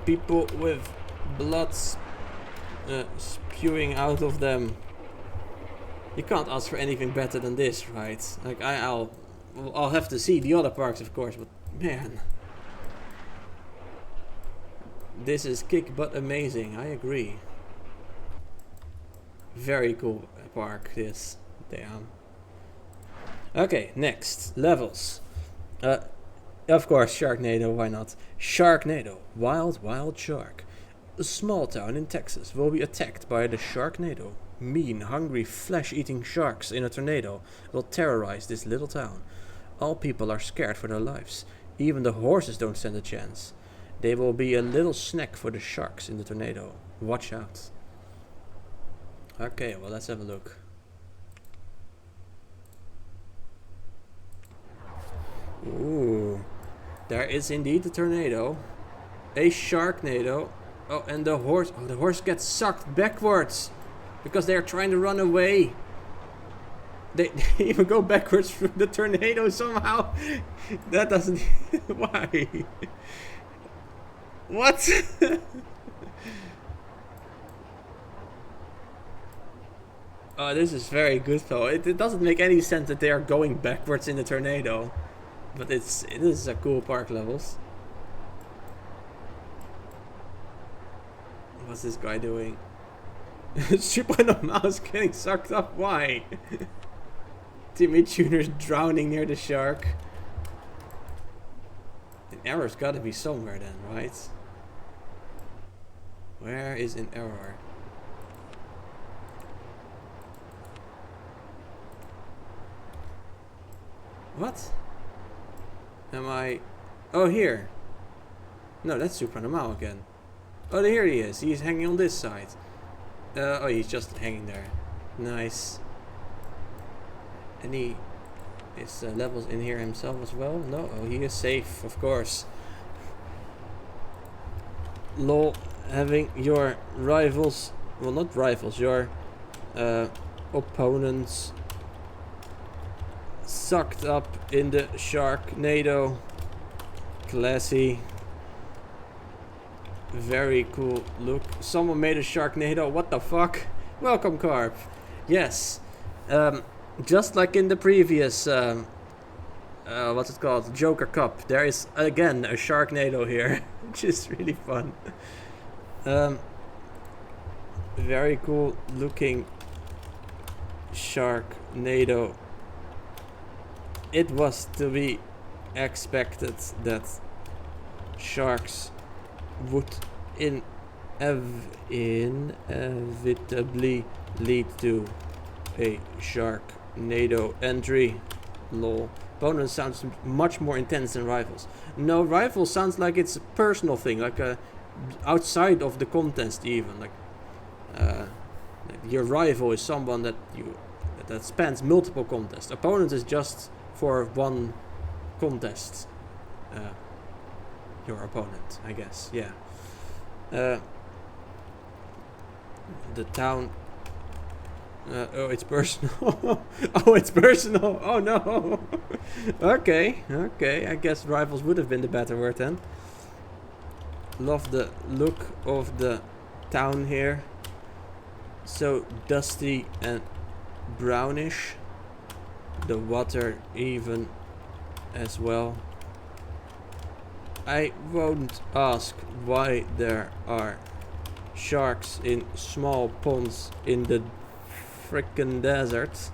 S1: people with blood spewing out of them. You can't ask for anything better than this, right? Like I'll have to see the other parks, of course, but man, this is kick butt amazing. I agree. Very cool park, this. Damn. Okay, next levels. Of course, Sharknado. Why not? Sharknado, Wild Wild Shark. A small town in Texas will be attacked by the Sharknado. Mean, hungry, flesh-eating sharks in a tornado will terrorize this little town. All people are scared for their lives. Even the horses don't stand a chance. They will be a little snack for the sharks in the tornado. Watch out. Okay, well, let's have a look. Ooh, there is indeed a tornado. A Sharknado. Oh, and the horse. Oh, the horse gets sucked backwards. Because they're trying to run away. They even go backwards through the tornado somehow. That doesn't... Why? What? Oh, this is very good though. It doesn't make any sense that they are going backwards in the tornado. But it is a cool park levels. What's this guy doing? Super no mouse getting sucked up. Why? Timmy Tuner's drowning near the shark. error's gotta be somewhere then, right? Where is an error? What? Am I... Oh, here. No, that's Supranormal again. Oh, here he is. He's hanging on this side. Oh, he's just hanging there. Nice. Any... Is levels in here himself as well? No, oh, he is safe, of course. Lol, having your rivals, well, not rivals, your opponents sucked up in the Sharknado. Classy. Very cool look. Someone made a Sharknado. What the fuck? Welcome, Carp. Yes. Just like in the previous, what's it called? Joker Cup. There is again a Sharknado here, which is really fun. Very cool looking Sharknado. It was to be expected that sharks would inevitably lead to a Sharknado entry. Lol. Opponent sounds much more intense than rivals. No, rivals sounds like it's a personal thing, like outside of the contest even. Like your rival is someone that spans multiple contests. Opponent is just for one contest. Your opponent, I guess. Yeah. The town. Oh, it's personal. Oh, it's personal. Oh no. Okay, I guess rivals would have been the better word then. Love the look of the town here. So dusty and brownish. The water even as well. I won't ask why there are sharks in small ponds in the frickin' desert.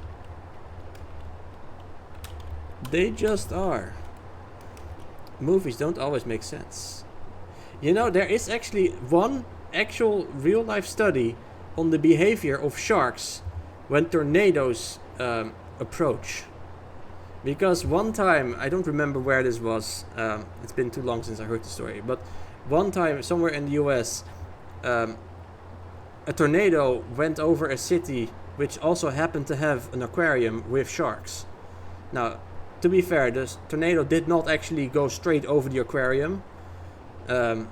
S1: They just are. Movies don't always make sense. You know, there is actually one actual real life study on the behavior of sharks when tornadoes approach. Because one time, I don't remember where this was, it's been too long since I heard the story, but one time somewhere in the US, a tornado went over a city which also happened to have an aquarium with sharks. Now, to be fair, this tornado did not actually go straight over the aquarium. The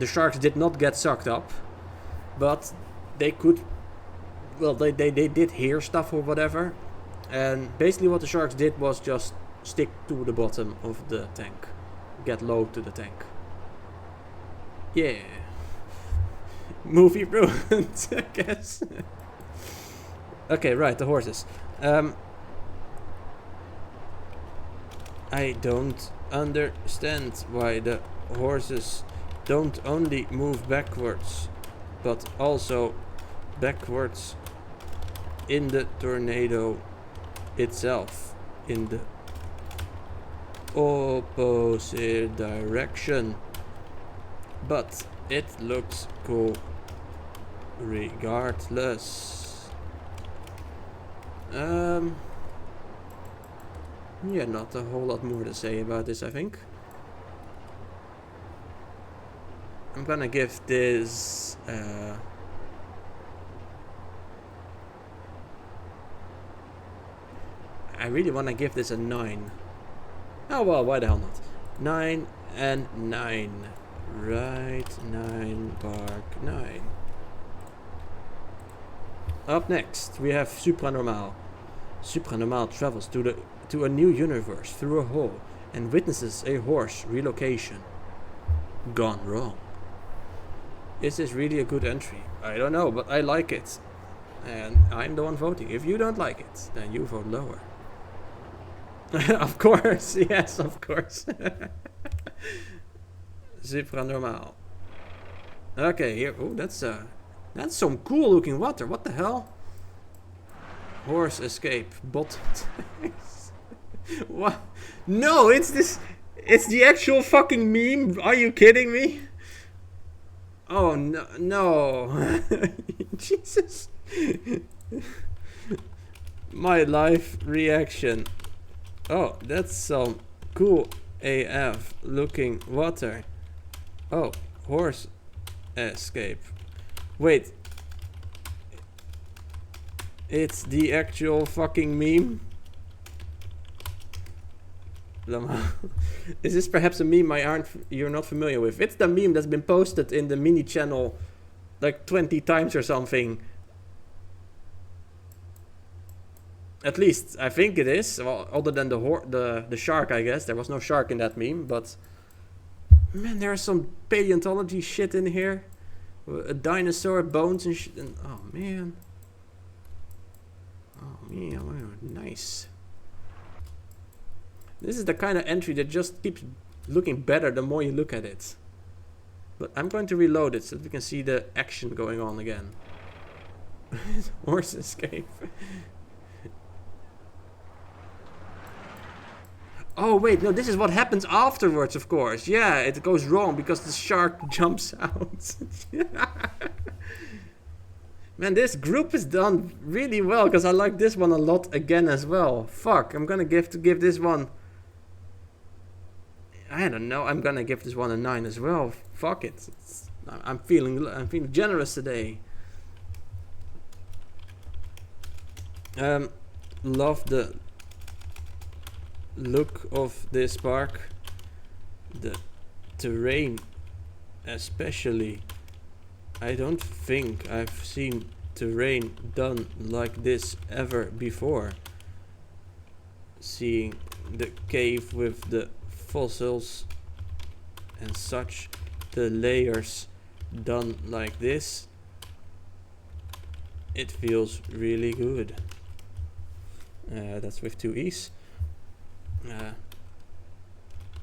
S1: sharks did not get sucked up, but they could, well, they did hear stuff or whatever. And basically what the sharks did was just stick to the bottom of the tank. Get low to the tank. Yeah. Movie ruined, I guess. Okay, right, the horses. I don't understand why the horses don't only move backwards, but also backwards in the tornado itself, in the opposite direction. But it looks cool regardless. Yeah, not a whole lot more to say about this, I think. I'm gonna give this I really want to give this a 9. Oh well, why the hell not? 9 and 9. Right, 9, bark 9. Up next, we have Supranormal. Supranormal travels to a new universe through a hole and witnesses a horse relocation. Gone wrong. Is this really a good entry? I don't know, but I like it. And I'm the one voting. If you don't like it, then you vote lower. Of course, yes, of course. Supranormal. Okay, here. Oh, that's some cool looking water. What the hell? Horse escape. Bottom. What? No, it's this. It's the actual fucking meme. Are you kidding me? Oh no, no. Jesus. My live reaction. Oh, that's some cool AF looking water. Oh, horse escape. Wait. It's the actual fucking meme? Is this perhaps a meme you're not familiar with? It's the meme that's been posted in the mini channel like 20 times or something. At least I think it is. Well, other than the shark, I guess. There was no shark in that meme, but man, there's some paleontology shit in here. A dinosaur, bones and shit. Oh man. Oh man, wow, nice. This is the kind of entry that just keeps looking better the more you look at it. But I'm going to reload it so that we can see the action going on again. Horse escape. Oh wait, no, this is what happens afterwards, of course. Yeah, it goes wrong because the shark jumps out. Man, this group is done really well because I like this one a lot again as well. Fuck, I'm gonna give this one... I don't know, I'm gonna give this one a 9 as well. Fuck it. I'm feeling generous today. Love the look of this park. The terrain especially. I don't think I've seen terrain done like this ever before. Seeing the cave with the fossils and such, the layers done like this, it feels really good. That's with 2 E's.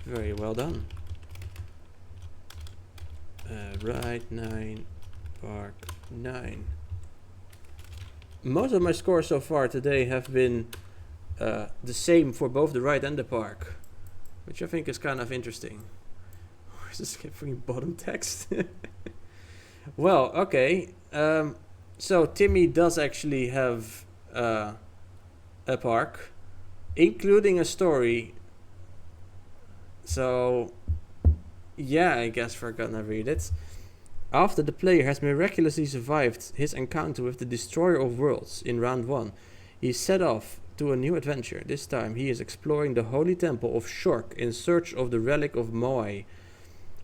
S1: Very well done. Right 9, park 9. Most of my scores so far today have been the same for both the ride and the park, which I think is kind of interesting. Where's this fucking bottom text? Well, okay. So Timmy does actually have a park, including a story. So yeah, I guess we're gonna read it. After the player has miraculously survived his encounter with the Destroyer of Worlds in round 1, he set off to a new adventure. This time he is exploring the holy temple of Shork in search of the relic of Moai.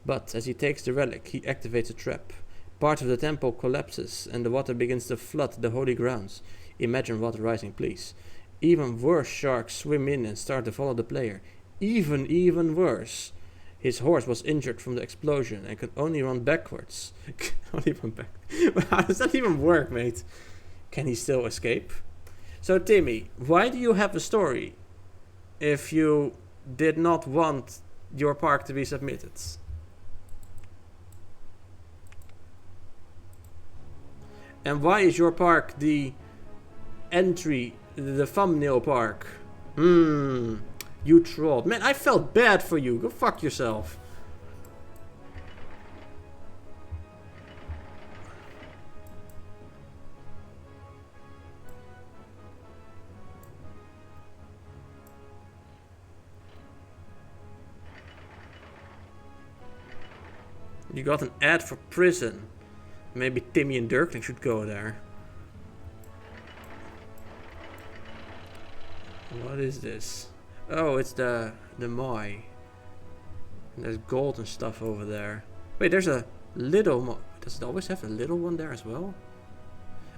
S1: But as he takes the relic, he activates a trap. Part of the temple collapses and the water begins to flood the holy grounds. Imagine water rising, please. Even worse, sharks swim in and start to follow the player. Even worse. His horse was injured from the explosion and could only run backwards. Only run back. How does that even work, mate? Can he still escape? So Timmy, why do you have a story if you did not want your park to be submitted? And why is your park the entry, the thumbnail park? You trolled. Man, I felt bad for you. Go fuck yourself. You got an ad for prison. Maybe Timmy and Dirkling should go there. What is this? Oh, it's the Moai. And there's gold and stuff over there. Wait, there's a little does it always have a little one there as well?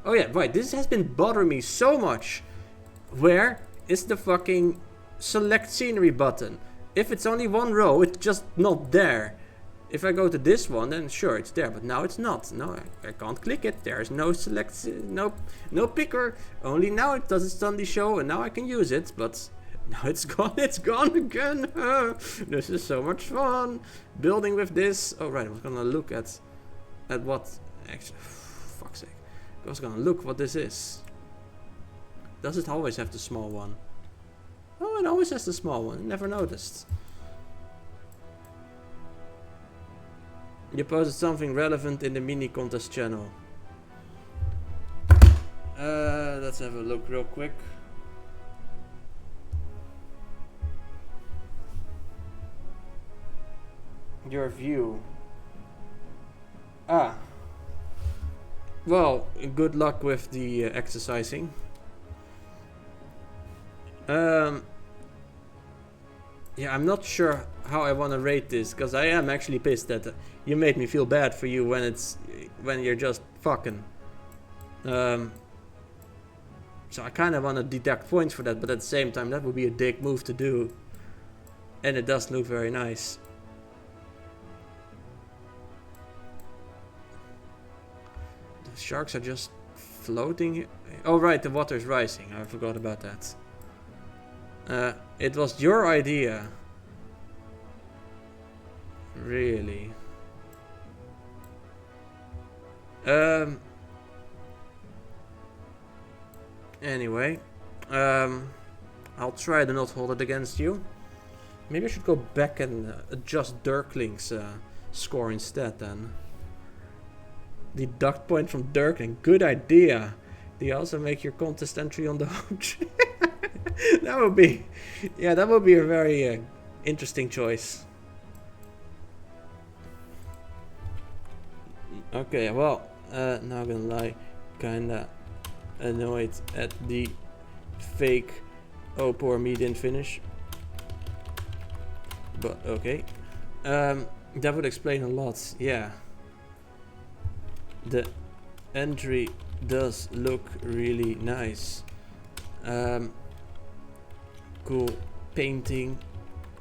S1: Oh yeah, right. This has been bothering me so much. Where is the fucking select scenery button? If it's only one row, it's just not there. If I go to this one, then sure, it's there, but now it's not. No, I can't click it. There's no select, no picker. Only now it does its suddenly show, and now I can use it, but now it's gone. It's gone again. This is so much fun. Building with this. Oh right, I was gonna look at what. Actually, fuck's sake, I was gonna look what this is. Does it always have the small one? Oh, it always has the small one. I never noticed. You posted something relevant in the mini contest channel. Let's have a look real quick. Your view. Ah. Well, good luck with the exercising. Yeah, I'm not sure how I want to rate this, because I am actually pissed that you made me feel bad for you when you're just fucking. So I kind of want to deduct points for that, but at the same time that would be a dick move to do. And it does look very nice. The sharks are just floating. Oh right, the water is rising. I forgot about that. It was your idea. Really? Anyway, I'll try to not hold it against you. Maybe I should go back and adjust Dirkling's score instead then. Deduct point from Dirkling. Good idea. Do you also make your contest entry on the hook? That would be, yeah, that would be a very interesting choice. Okay, well, not gonna lie, kinda annoyed at the fake "oh poor me didn't finish," but okay. That would explain a lot. Yeah, the entry does look really nice. Cool painting,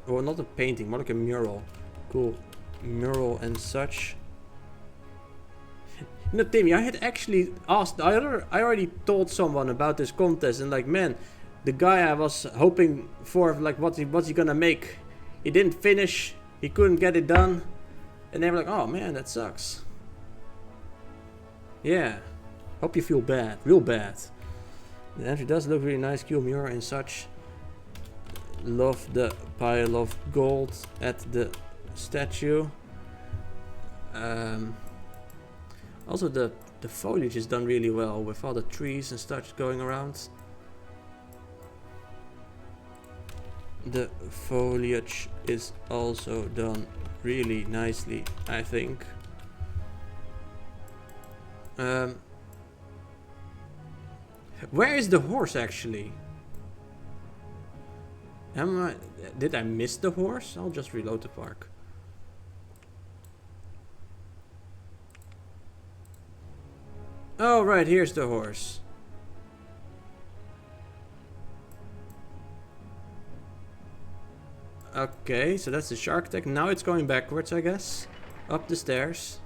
S1: well, not a painting, more like a mural. Cool mural and such. No, Timmy, I had actually asked, I already told someone about this contest, and like, man, the guy I was hoping for, like, what's he gonna make? He didn't finish, he couldn't get it done, and they were like, oh man, that sucks. Yeah, hope you feel bad, real bad. The entry does look really nice, cool mural and such. Love the pile of gold at the statue. Also the foliage is done really well with all the trees and such going around. The foliage is also done really nicely, I think. Where is the horse actually? Did I miss the horse? I'll just reload the park. Oh right, here's the horse. Okay, so that's the shark attack. Now it's going backwards, I guess. Up the stairs.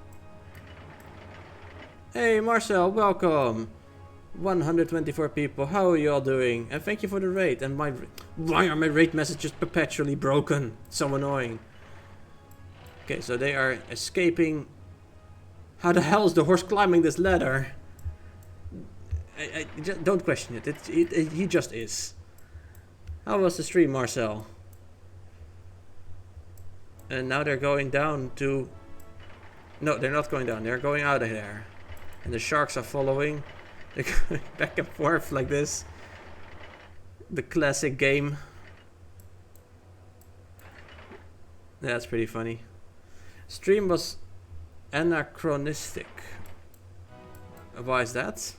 S1: Hey Marcel, welcome. 124 people, how are you all doing? And thank you for the raid. And why are my raid messages perpetually broken? So annoying. Okay, so they are escaping. How the hell is the horse climbing this ladder? I just don't question it. He just is. How was the stream, Marcel? And now they're going down to... No, they're not going down. They're going out of there. And the sharks are following. They're going back and forth like this. The classic game. Yeah, that's pretty funny. Stream was anachronistic. Why is that?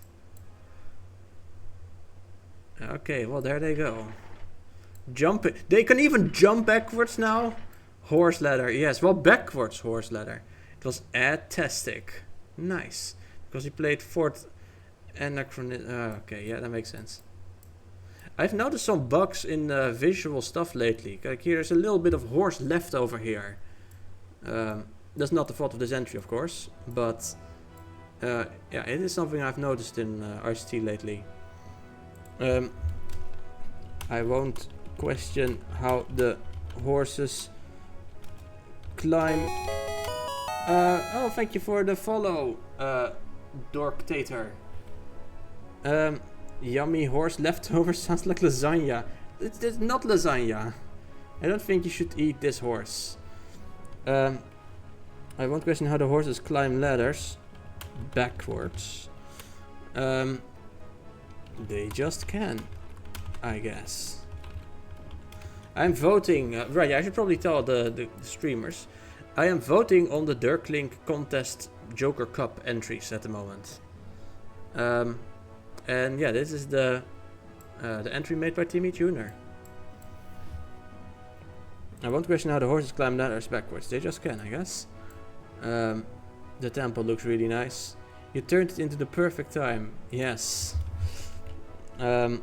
S1: Okay, well there they go. Jumping. They can even jump backwards now. Horse ladder. Yes, well backwards horse ladder. It was atastic. Nice. Because he played fourth anachronistic. Okay, yeah, that makes sense. I've noticed some bugs in visual stuff lately. Like here's a little bit of horse left over here. That's not the fault of this entry, of course, but yeah, it is something I've noticed in RCT lately. I won't question how the horses climb. Oh, thank you for the follow, Dorktator. Yummy horse leftover sounds like lasagna. It's not lasagna. I don't think you should eat this horse. I won't question how the horses climb ladders backwards. They just can, I guess. I'm voting. Right, I should probably tell the streamers. I am voting on the Dirklink contest Joker Cup entries at the moment. And yeah, this is the entry made by Timmy Tuner. I won't question how the horses climb ladders backwards. They just can, I guess. The temple looks really nice. You turned it into the perfect time. Yes. Let's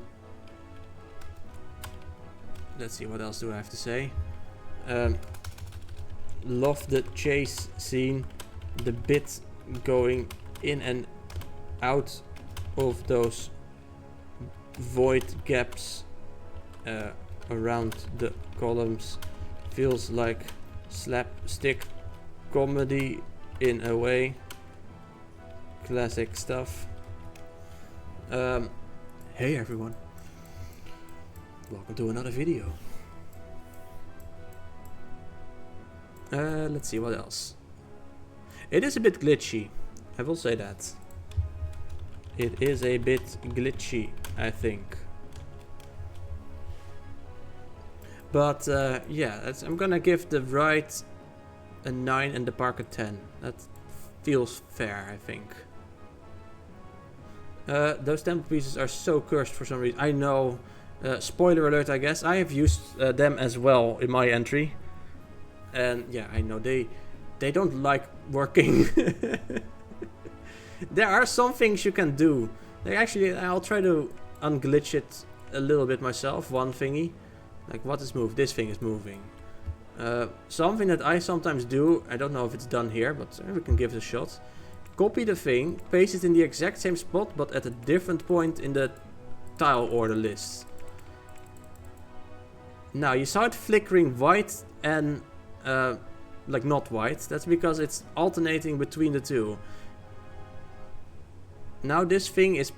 S1: see, what else do I have to say? Love the chase scene. The bit going in and out of those void gaps around the columns feels like slapstick comedy in a way. Classic stuff. Hey everyone, welcome to another video. Let's see what else. It is a bit glitchy, I will say that. It is a bit glitchy, I think. But yeah, I'm gonna give the ride a 9 and the park a 10. That feels fair, I think. Those temple pieces are so cursed for some reason. I know. Spoiler alert, I guess. I have used them as well in my entry. And yeah, I know they don't like working. There are some things you can do. I'll try to unglitch it a little bit myself. One thingy. Like, what is moved? This thing is moving. Something that I sometimes do, I don't know if it's done here, but we can give it a shot. Copy the thing, paste it in the exact same spot, but at a different point in the tile order list. Now, you saw it flickering white and, like, not white. That's because it's alternating between the two. Now this thing is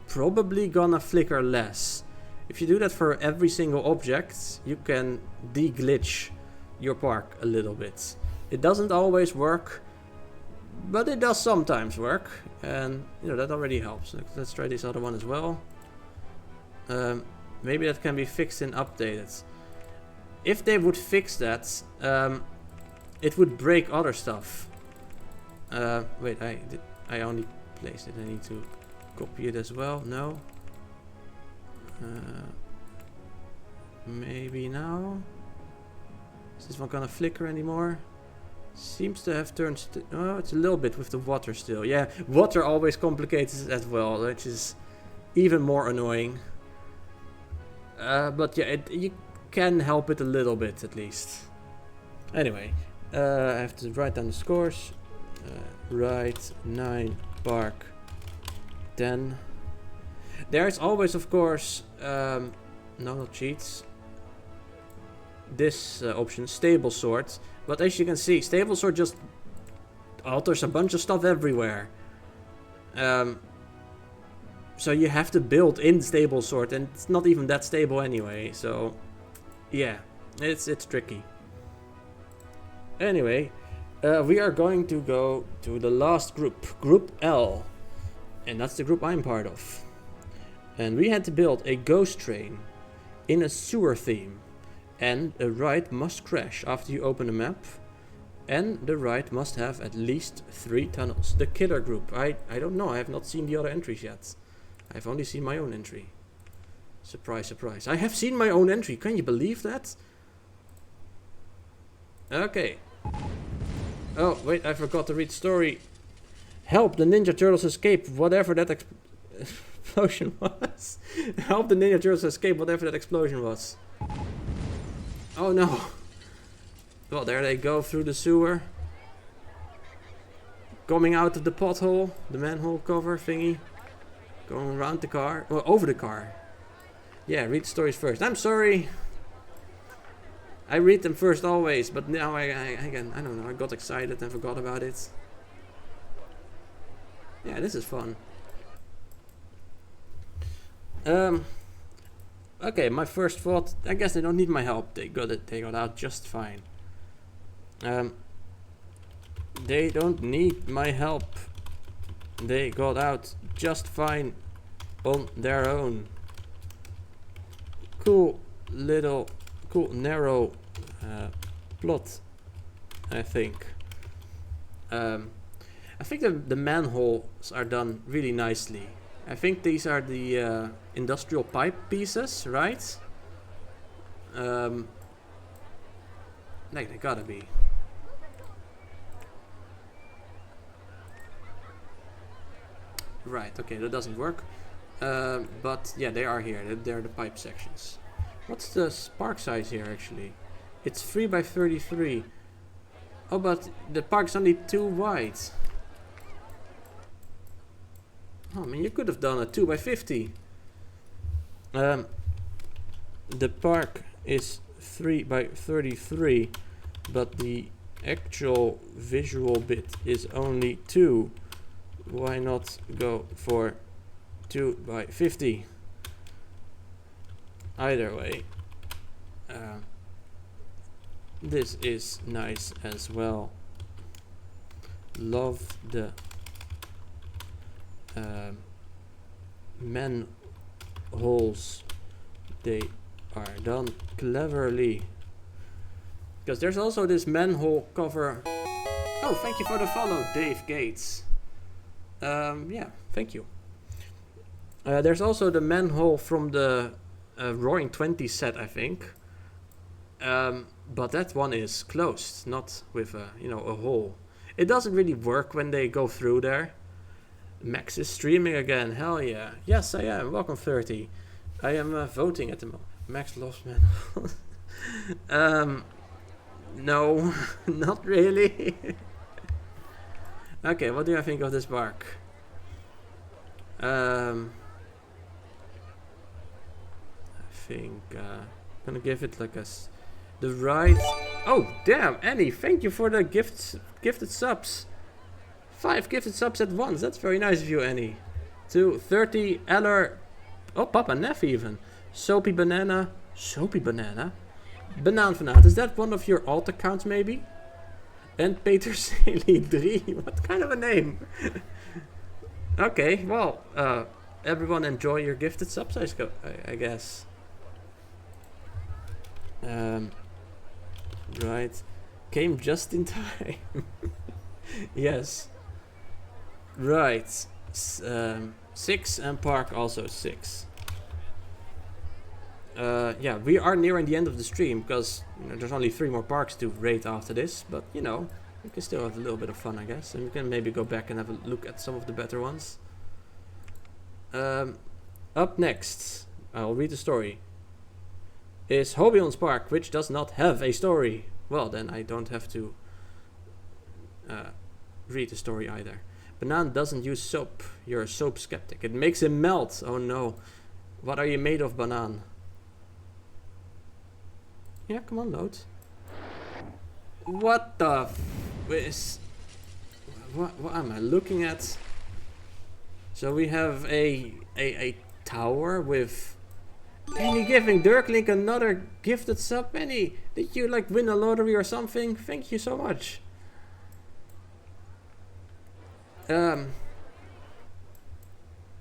S1: probably gonna flicker less. If you do that for every single object, you can de-glitch your park a little bit. It doesn't always work, but it does sometimes work, and you know that already helps. Let's try this other one as well. Maybe that can be fixed and updated. If they would fix that, it would break other stuff. Wait, I only placed it. I need to copy it as well. No. Maybe now. Is this one gonna flicker anymore? Seems to have turned. Oh, it's a little bit with the water still. Yeah, water always complicates it as well, which is even more annoying. But yeah, you can help it a little bit at least. Anyway, I have to write down the scores. Right, 9, park, 10. There's always, of course, no, not cheats. This option, stable sort. But as you can see, stable sort just alters a bunch of stuff everywhere. So you have to build in stable sort, and it's not even that stable anyway. So yeah, it's tricky. Anyway, we are going to go to the last group, Group L, and that's the group I'm part of. And we had to build a ghost train in a sewer theme. And a ride must crash after you open the map. And the ride must have at least 3 tunnels. The killer group. I don't know. I have not seen the other entries yet. I've only seen my own entry. Surprise, surprise. I have seen my own entry. Can you believe that? Okay. Oh, wait. I forgot to read the story. Help the Ninja Turtles escape whatever that explosion was. Help the Ninja Turtles escape whatever that explosion was. Oh no. Well, there they go through the sewer. Coming out of the pothole, the manhole cover thingy. Going around the car, or over the car. Yeah, read stories first. I'm sorry. I read them first always, but now I don't know, I got excited and forgot about it. Yeah, this is fun. Okay, my first thought, I guess they don't need my help. They got it. They got out just fine. They don't need my help. They got out just fine on their own. Cool narrow plot, I think. I think the manholes are done really nicely. I think these are the industrial pipe pieces, right? Like they gotta be. Right, okay, that doesn't work. But yeah, they are here. They're the pipe sections. What's the spark size here actually? It's 3 by 33. Oh, but the park's only 2 wide. Oh, I mean, you could have done a 2 by 50. The park is 3 by 33, but the actual visual bit is only 2. Why not go for 2 by 50? Either way, this is nice as well. Love the manholes. They are done cleverly. Because there's also this manhole cover. Oh, thank you for the follow, Dave Gates. Yeah, thank you. There's also the manhole from the Roaring 20 set, I think. But that one is closed, not with a, you know, a hole. It doesn't really work when they go through there. Max is streaming again, hell yeah. Yes, I am. Welcome 30. I am voting at the moment. Max loves manholes. No, not really. Okay, what do I think of this bark? I think I'm gonna give it like the right. Oh damn, Annie! Thank you for the gifted subs. 5 gifted subs at once. That's very nice of you, Annie. To 30 Eller. Oh, Papa Neff even. Soapy banana. Banaan Fanaat. Is that one of your alt accounts maybe? And Peter Saley 3. What kind of a name? Okay, well, everyone enjoy your gifted subs, I guess. Right. Came just in time. Yes. Right. 6 and Park also 6. Yeah, we are nearing the end of the stream because, you know, there's only 3 more parks to raid after this, but you know, we can still have a little bit of fun, I guess, and we can maybe go back and have a look at some of the better ones. Up next, I'll read the story, is Hobion's Park, which does not have a story. Well, then I don't have to read the story either. Banaan doesn't use soap. You're a soap skeptic. It makes him melt. Oh no. What are you made of, Banaan? Yeah, come on, load. What the what am I looking at? So we have a tower with Penny giving Dirklink another gifted sub. Penny, did you like win a lottery or something? Thank you so much.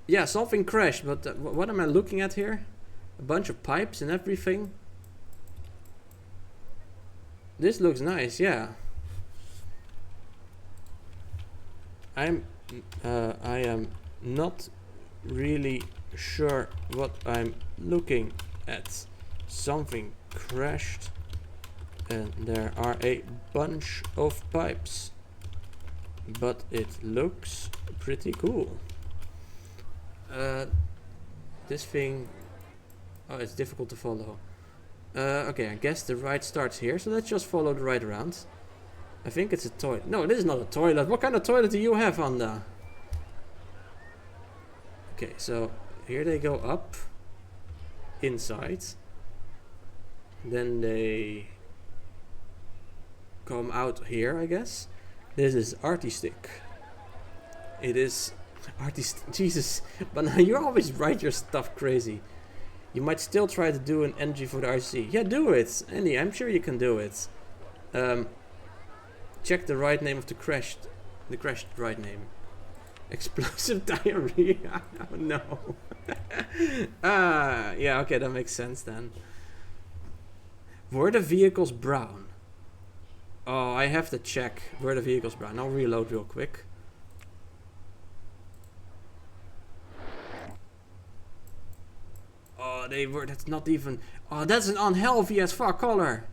S1: Yeah, something crashed, but what am I looking at here? A bunch of pipes and everything. This looks nice, yeah. I am not really sure what I'm looking at. Something crashed and there are a bunch of pipes, but it looks pretty cool. This thing, oh, it's difficult to follow. Okay, I guess the ride starts here, so let's just follow the ride around. I think it's a toilet. No, this is not a toilet. What kind of toilet do you have, Anda? Okay, so here they go up inside. Then they come out here, I guess. This is artistic. It is artistic. Jesus, but now you always write your stuff crazy. You might still try to do an NG for the RCT. Yeah, do it, Andy. I'm sure you can do it. Check the right name of the crashed right name. Explosive diarrhea. Oh no. Yeah, okay, that makes sense then. Were the vehicles brown? Oh, I have to check. Were the vehicles brown? I'll reload real quick. Oh, they were. That's not even. Oh, that's an unhealthy as fuck color.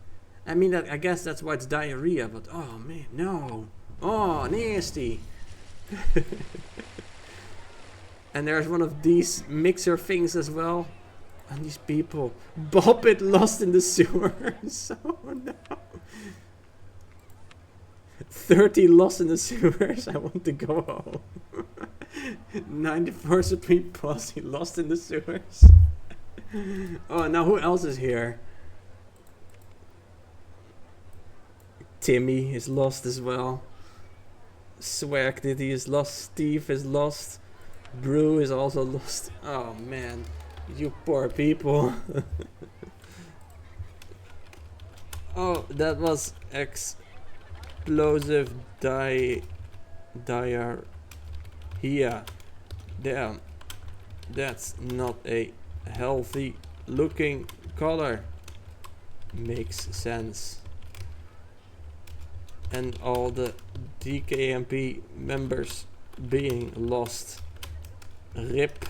S1: I mean, I guess that's why it's diarrhea. But oh man, no. Oh, nasty. And there's one of these mixer things as well. And these people. Bob it lost in the sewers. Oh no. 30 lost in the sewers. I want to go home. 94 Supreme Posse lost in the sewers. Oh, now who else is here? Timmy is lost as well. Swag Diddy is lost. Steve is lost. Brew is also lost. Oh man, you poor people. Oh, that was explosive diarrhea. Damn, that's not a healthy looking color. Makes sense. And all the DKMP members being lost. RIP.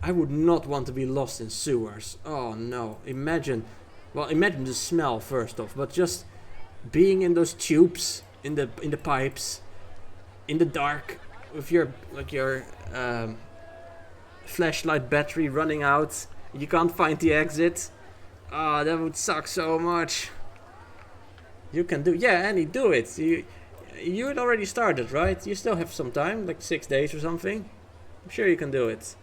S1: I would not want to be lost in sewers. Oh no. Imagine the smell first off, but just being in those tubes, in the pipes, in the dark, with your flashlight battery running out, you can't find the exit. Ah, that would suck so much. You can do, yeah, Annie, do it. You had already started, right? You still have some time, like 6 days or something. I'm sure you can do it.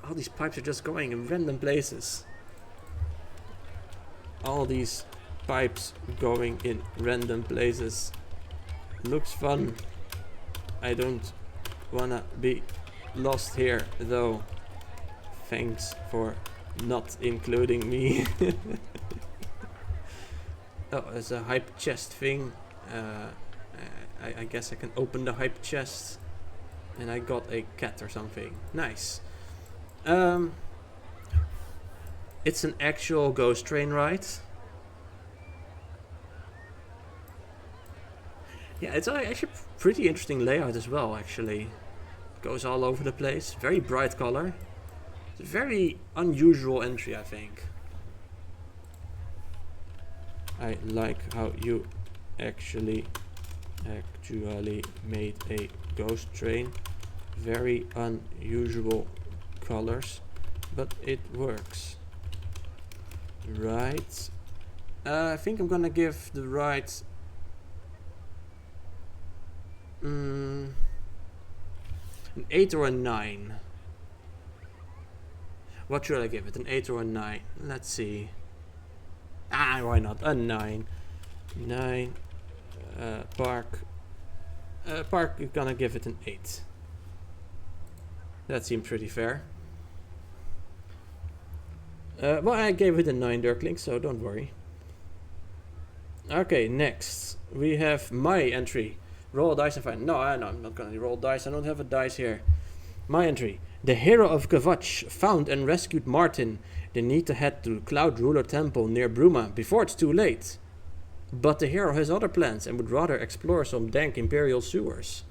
S1: All these pipes are just going in random places. All these pipes going in random places. Looks fun. I don't wanna be lost here though. Thanks for not including me. Oh, there's a hype chest thing. I guess I can open the hype chest. And I got a cat or something. Nice. It's an actual ghost train ride. Yeah, it's actually a pretty interesting layout as well, actually. Goes all over the place. Very bright color. It's a very unusual entry, I think. I like how you actually made a ghost train. Very unusual colors, but it works. Right. I think I'm gonna give the ride an 8 or a 9. What should I give it? An 8 or a 9? Let's see. Ah, why not? A 9. 9. Park. Park, you're gonna give it an 8. That seemed pretty fair. Well, I gave it a 9, Dirklink, so don't worry. Okay, next we have my entry. Roll a dice and find. No, I'm not gonna roll dice. I don't have a dice here. My entry. The hero of Kvatch found and rescued Martin. They need to head to Cloud Ruler Temple near Bruma before it's too late. But the hero has other plans and would rather explore some dank Imperial sewers.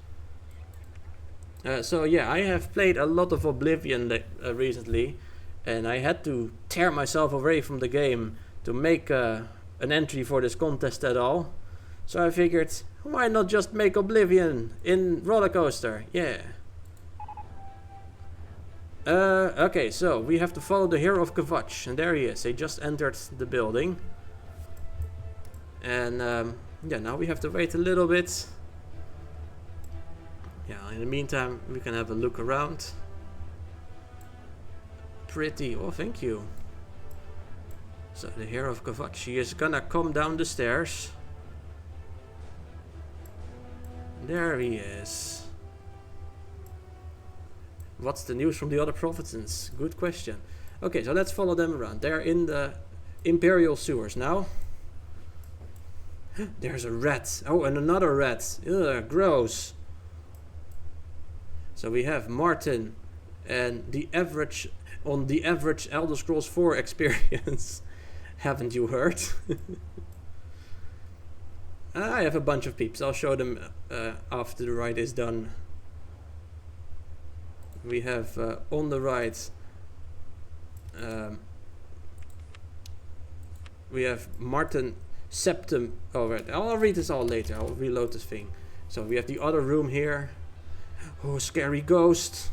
S1: So yeah, I have played a lot of Oblivion recently. And I had to tear myself away from the game to make an entry for this contest at all. So I figured, why not just make Oblivion in roller coaster? Yeah. Okay, so we have to follow the hero of Kvatch, and there he is. He just entered the building. And yeah, now we have to wait a little bit. Yeah, in the meantime, we can have a look around. Pretty, oh thank you. So the hero of Kvatch is gonna come down the stairs. There he is. What's the news from the other provinces? Good question. Okay, so let's follow them around. They're in the Imperial sewers now. There's a rat. Oh, and another rat. Ugh, gross. So we have Martin and the average Elder Scrolls 4 experience. Haven't you heard? I have a bunch of peeps. I'll show them after the ride is done. We have on the right, we have Martin Septum. Oh, right. I'll read this all later. I'll reload this thing. So we have the other room here. Oh, scary ghost.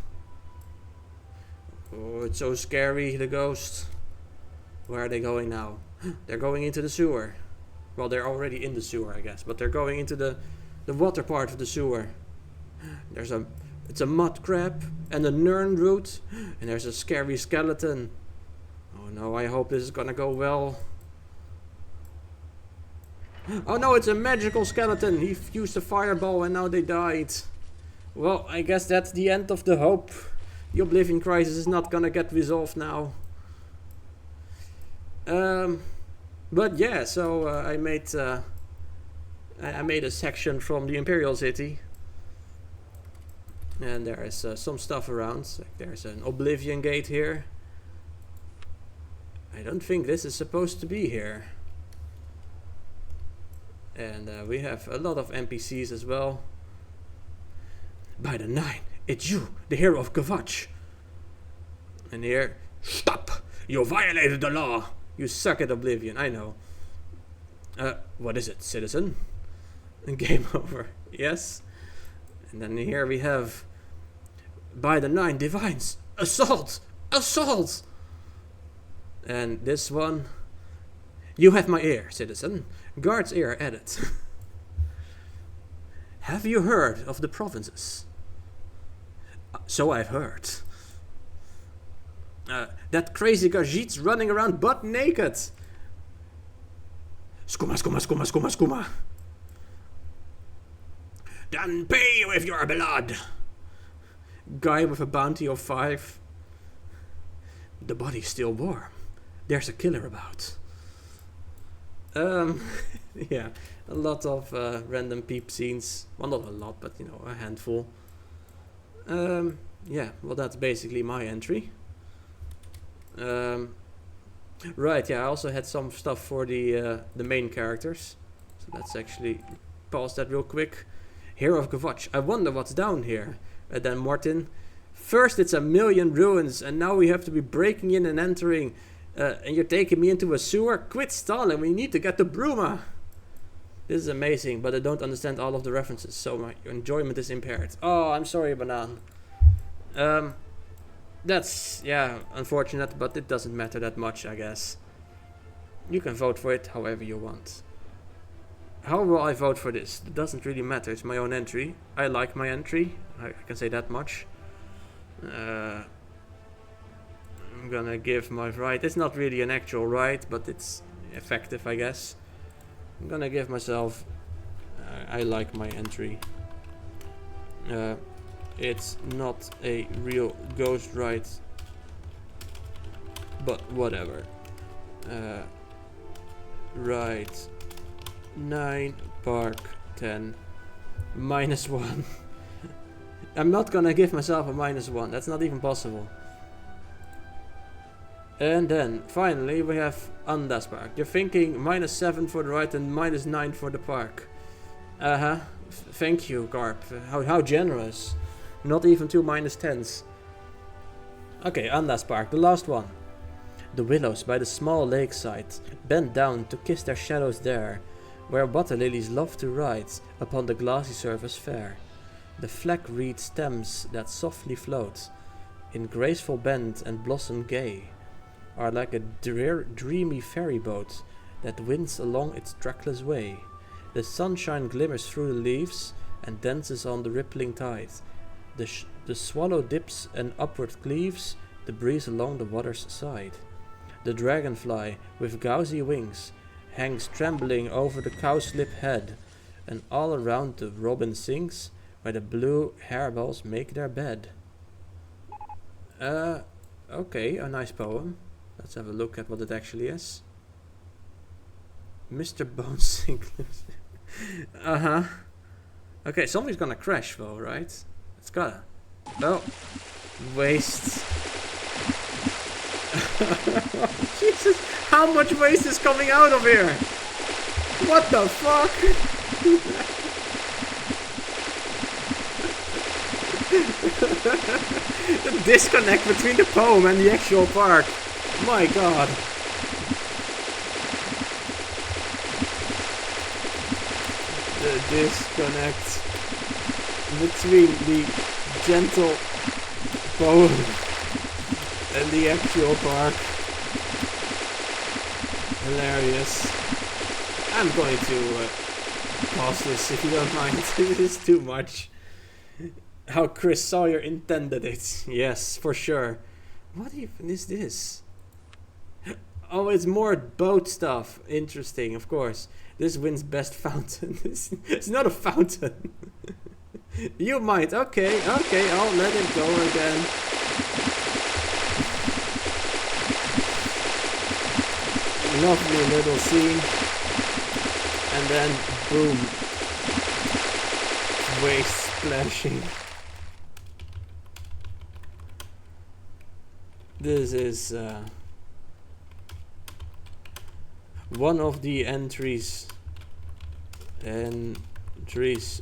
S1: Oh, it's so scary, the ghost. Where are they going now? They're going into the sewer. Well, they're already in the sewer, I guess. But they're going into the water part of the sewer. It's a mud crab and a Nern root. And there's a scary skeleton. Oh no, I hope this is gonna go well. Oh no, it's a magical skeleton. He used a fireball and now they died. Well, I guess that's the end of the hope. The Oblivion crisis is not gonna get resolved now. But yeah, so I made a section from the Imperial City. And there is some stuff around. Like there's an Oblivion gate here. I don't think this is supposed to be here. And we have a lot of NPCs as well. By the 9, it's you, the hero of Kvatch. And here, stop! You violated the law! You suck at Oblivion, I know. What is it, citizen? And game over, yes. And then here we have, by the 9 divines, assault! Assault! And this one, you have my ear, citizen. Guard's ear added. Have you heard of the provinces? So I've heard. That crazy Gajit's running around butt naked. Skooma, skooma, skooma, skooma, skooma. Then pay with your blood. Guy with a bounty of 5. The body's still warm. There's a killer about. Yeah, a lot of random peep scenes. Well, not a lot, but you know, a handful. Yeah, well, that's basically my entry. Right, yeah, I also had some stuff for the main characters. So let's actually pause that real quick. Hero of Kvatch. I wonder what's down here. Then Martin. First it's 1,000,000 ruins, and now we have to be breaking in and entering. And you're taking me into a sewer? Quit stalling, we need to get to Bruma. This is amazing, but I don't understand all of the references, so my enjoyment is impaired. Oh, I'm sorry, Banan. That's, yeah, unfortunate, but it doesn't matter that much, I guess. You can vote for it however you want. How will I vote for this? It doesn't really matter, it's my own entry. I like my entry, I can say that much. I'm gonna give my right. It's not really an actual right, but it's effective, I guess. I'm gonna give myself. I like my entry. It's not a real ghost right, but whatever. Right. 9, Park 10, -1. I'm not gonna give myself a -1. That's not even possible. And then, finally, we have Andaspark. You're thinking -7 for the right and -9 for the park. Thank you, Garp. How generous. Not even 2 -10s. Okay, Andaspark, the last one. The willows by the small lakeside bend down to kiss their shadows there, where water lilies love to ride upon the glassy surface fair. The fleck reed stems that softly float, in graceful bend and blossom gay, are like a dreamy ferry boat that winds along its trackless way. The sunshine glimmers through the leaves and dances on the rippling tide. The swallow dips and upward cleaves the breeze along the water's side. The dragonfly, with gauzy wings, hangs trembling over the cowslip head, and all around the robin sings, where the blue harebells make their bed. Okay, a nice poem. Let's have a look at what it actually is. Mr. Bones inclusive. Uh-huh. Okay, something's gonna crash though, right? It's gotta. Oh. Waste. Jesus, how much waste is coming out of here? What the fuck? The disconnect between the poem and the actual park. My god. The disconnect between the gentle poem and the actual park. Hilarious. I'm going to pause this if you don't mind. This is too much. How Chris Sawyer intended it. Yes, for sure. What even is this? Oh, it's more boat stuff. Interesting, of course. This wins best fountain. It's not a fountain. You might. Okay, I'll let it go again. Lovely little scene. And then, boom. Waste splashing. This is one of the entries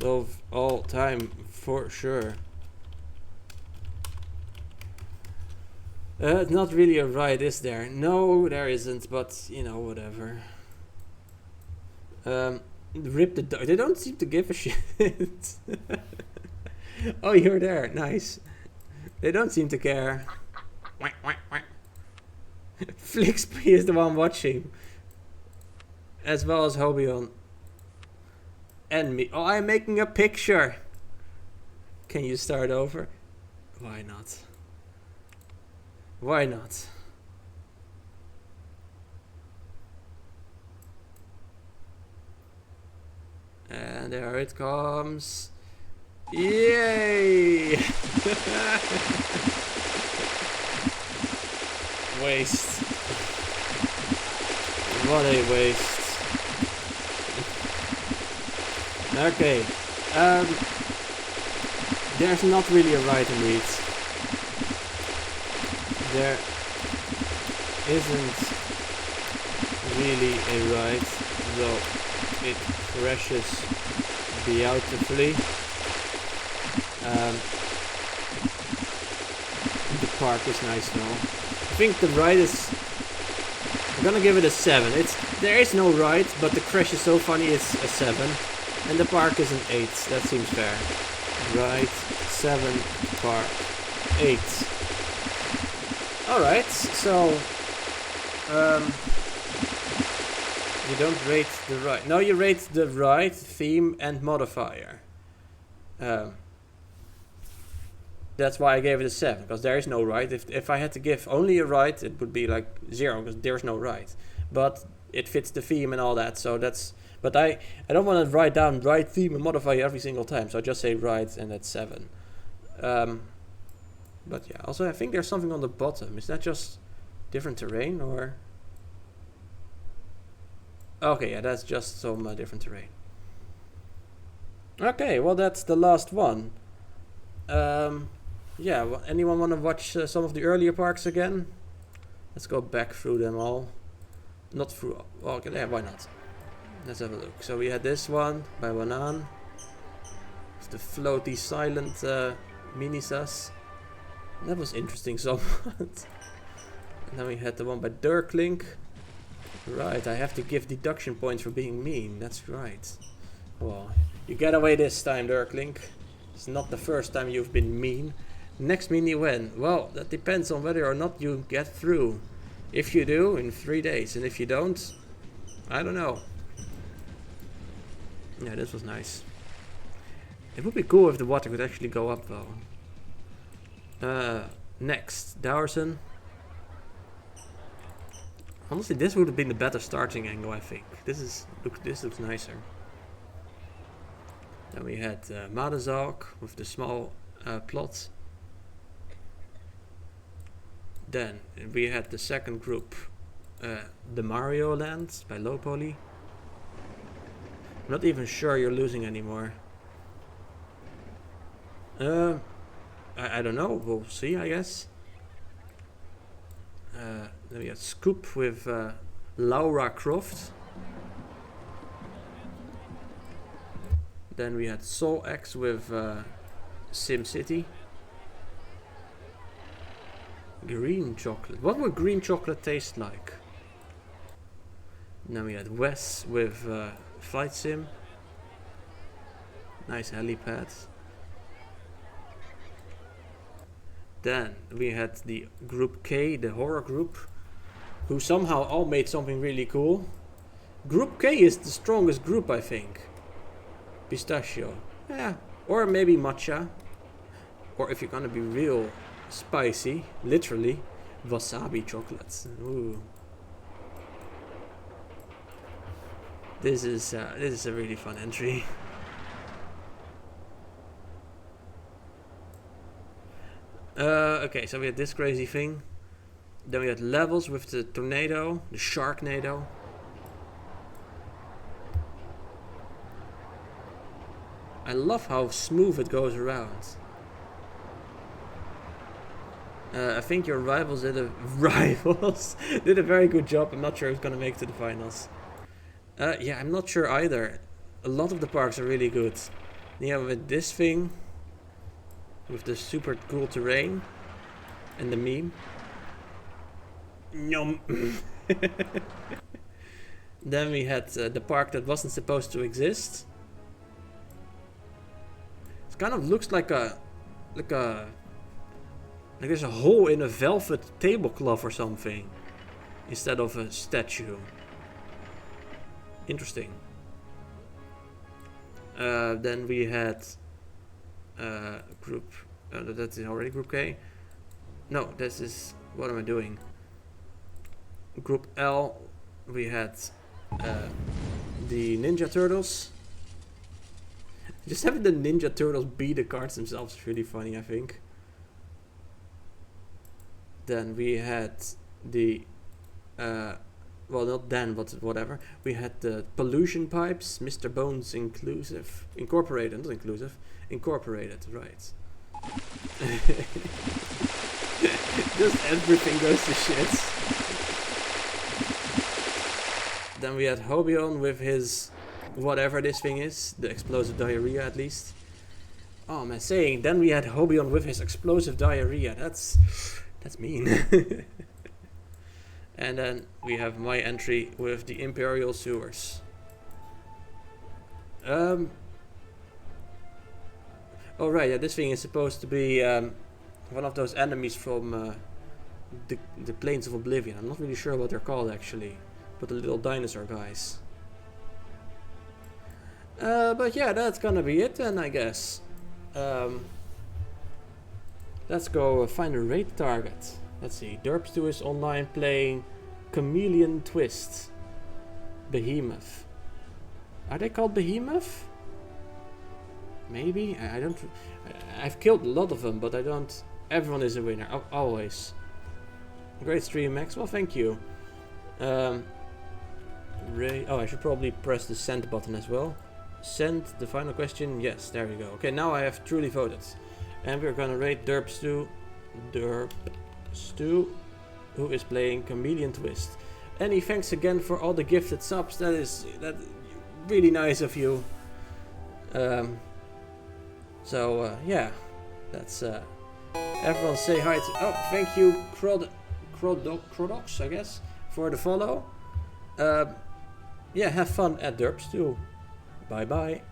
S1: of all time for sure. It's not really a ride, is there? No, there isn't, but you know, whatever. Rip the dog. They don't seem to give a shit. Oh, you're there. Nice. They don't seem to care. Flixby is the one watching. As well as Hobion. And me. Oh, I'm making a picture. Can you start over? Why not? Why not? And there it comes. Yay! Waste. What a waste. Okay. There's not really a right and read. There isn't really a right, though it crashes beautifully. The park is nice though. I think the ride is... I'm gonna give it a 7. There is no ride, but the crash is so funny it's a 7. And the park is an 8. That seems fair. Ride 7, park 8. Alright, so... you don't rate the ride. No, you rate the ride, theme and modifier. That's why I gave it a 7, because there is no ride. If I had to give only a ride, it would be like 0, because there's no ride. But it fits the theme and all that, so that's... But I don't want to write down ride, theme and modifier every single time, so I just say ride and that's 7. But yeah, also I think there's something on the bottom. Is that just different terrain, or... Okay, yeah, that's just some different terrain. Okay, well that's the last one. Yeah, well, anyone want to watch some of the earlier parks again? Let's go back through them all. Not through... Oh, okay, yeah, why not? Let's have a look. So we had this one by Wanan. It's the floaty silent Minisas. That was interesting somewhat. And then we had the one by Dirklink. Right, I have to give deduction points for being mean. That's right. Well, you get away this time, Dirklink. It's not the first time you've been mean. Next mini when? Well, that depends on whether or not you get through. If you do, in 3 days. And if you don't, I don't know. Yeah, this was nice. It would be cool if the water could actually go up though. Next, Dowerson. Honestly, this would have been the better starting angle, I think. This looks nicer. Then we had Madezalk with the small plot. Then we had the second group, the Mario Land by Low Poly. I'm not even sure you're losing anymore. I don't know. We'll see, I guess. Then we got Scoop with Laura Croft. Then we had Soul X with Sim City. Green chocolate. What would green chocolate taste like? Then we had Wes with Flight Sim. Nice helipad. Then we had the Group K, the horror group, who somehow all made something really cool. Group K is the strongest group, I think. Pistachio. Yeah. Or maybe matcha. Or if you're gonna be real spicy, literally, wasabi chocolates. Ooh. This is a really fun entry. Okay, so we had this crazy thing. Then we had levels with the tornado, the Sharknado. I love how smooth it goes around. I think your rivals did a very good job. I'm not sure who's gonna make it to the finals. Yeah, I'm not sure either. A lot of the parks are really good. Yeah, with this thing, with the super cool terrain and the meme. Nom. Then we had the park that wasn't supposed to exist. It kind of looks like there's a hole in a velvet tablecloth or something instead of a statue. Interesting. Then we had group. That's already Group K. No, this is. What am I doing? Group L. We had the Ninja Turtles. Just having the Ninja Turtles beat the cards themselves is really funny, I think. Then we had the well, not then, but whatever. We had the pollution pipes, Mr. Bones Incorporated, not inclusive, Incorporated, right. Just everything goes to shit. Then we had Hobion with his, whatever this thing is, the explosive diarrhea at least. Oh man, then we had Hobion with his explosive diarrhea, that's mean. And then we have my entry with the Imperial Sewers. Oh right, yeah, this thing is supposed to be one of those enemies from the Plains of Oblivion. I'm not really sure what they're called actually, but the little dinosaur guys. But yeah, that's gonna be it then, I guess. Let's go find a raid target. Let's see, Derp2 is online playing Chameleon Twist. Behemoth. Are they called Behemoth? Maybe? I don't... I've killed a lot of them, but I don't... Everyone is a winner, always. Great stream, Max. Well, thank you. Oh, I should probably press the send button as well. Send the final question. Yes, there we go. Okay, now I have truly voted. And we're gonna rate Derp2, who is playing Chameleon Twist. Any thanks again for all the gifted subs. That really nice of you. Yeah, that's everyone say hi to. Oh, thank you, Crodox, I guess, for the follow. Yeah, have fun at Derps too. Bye bye.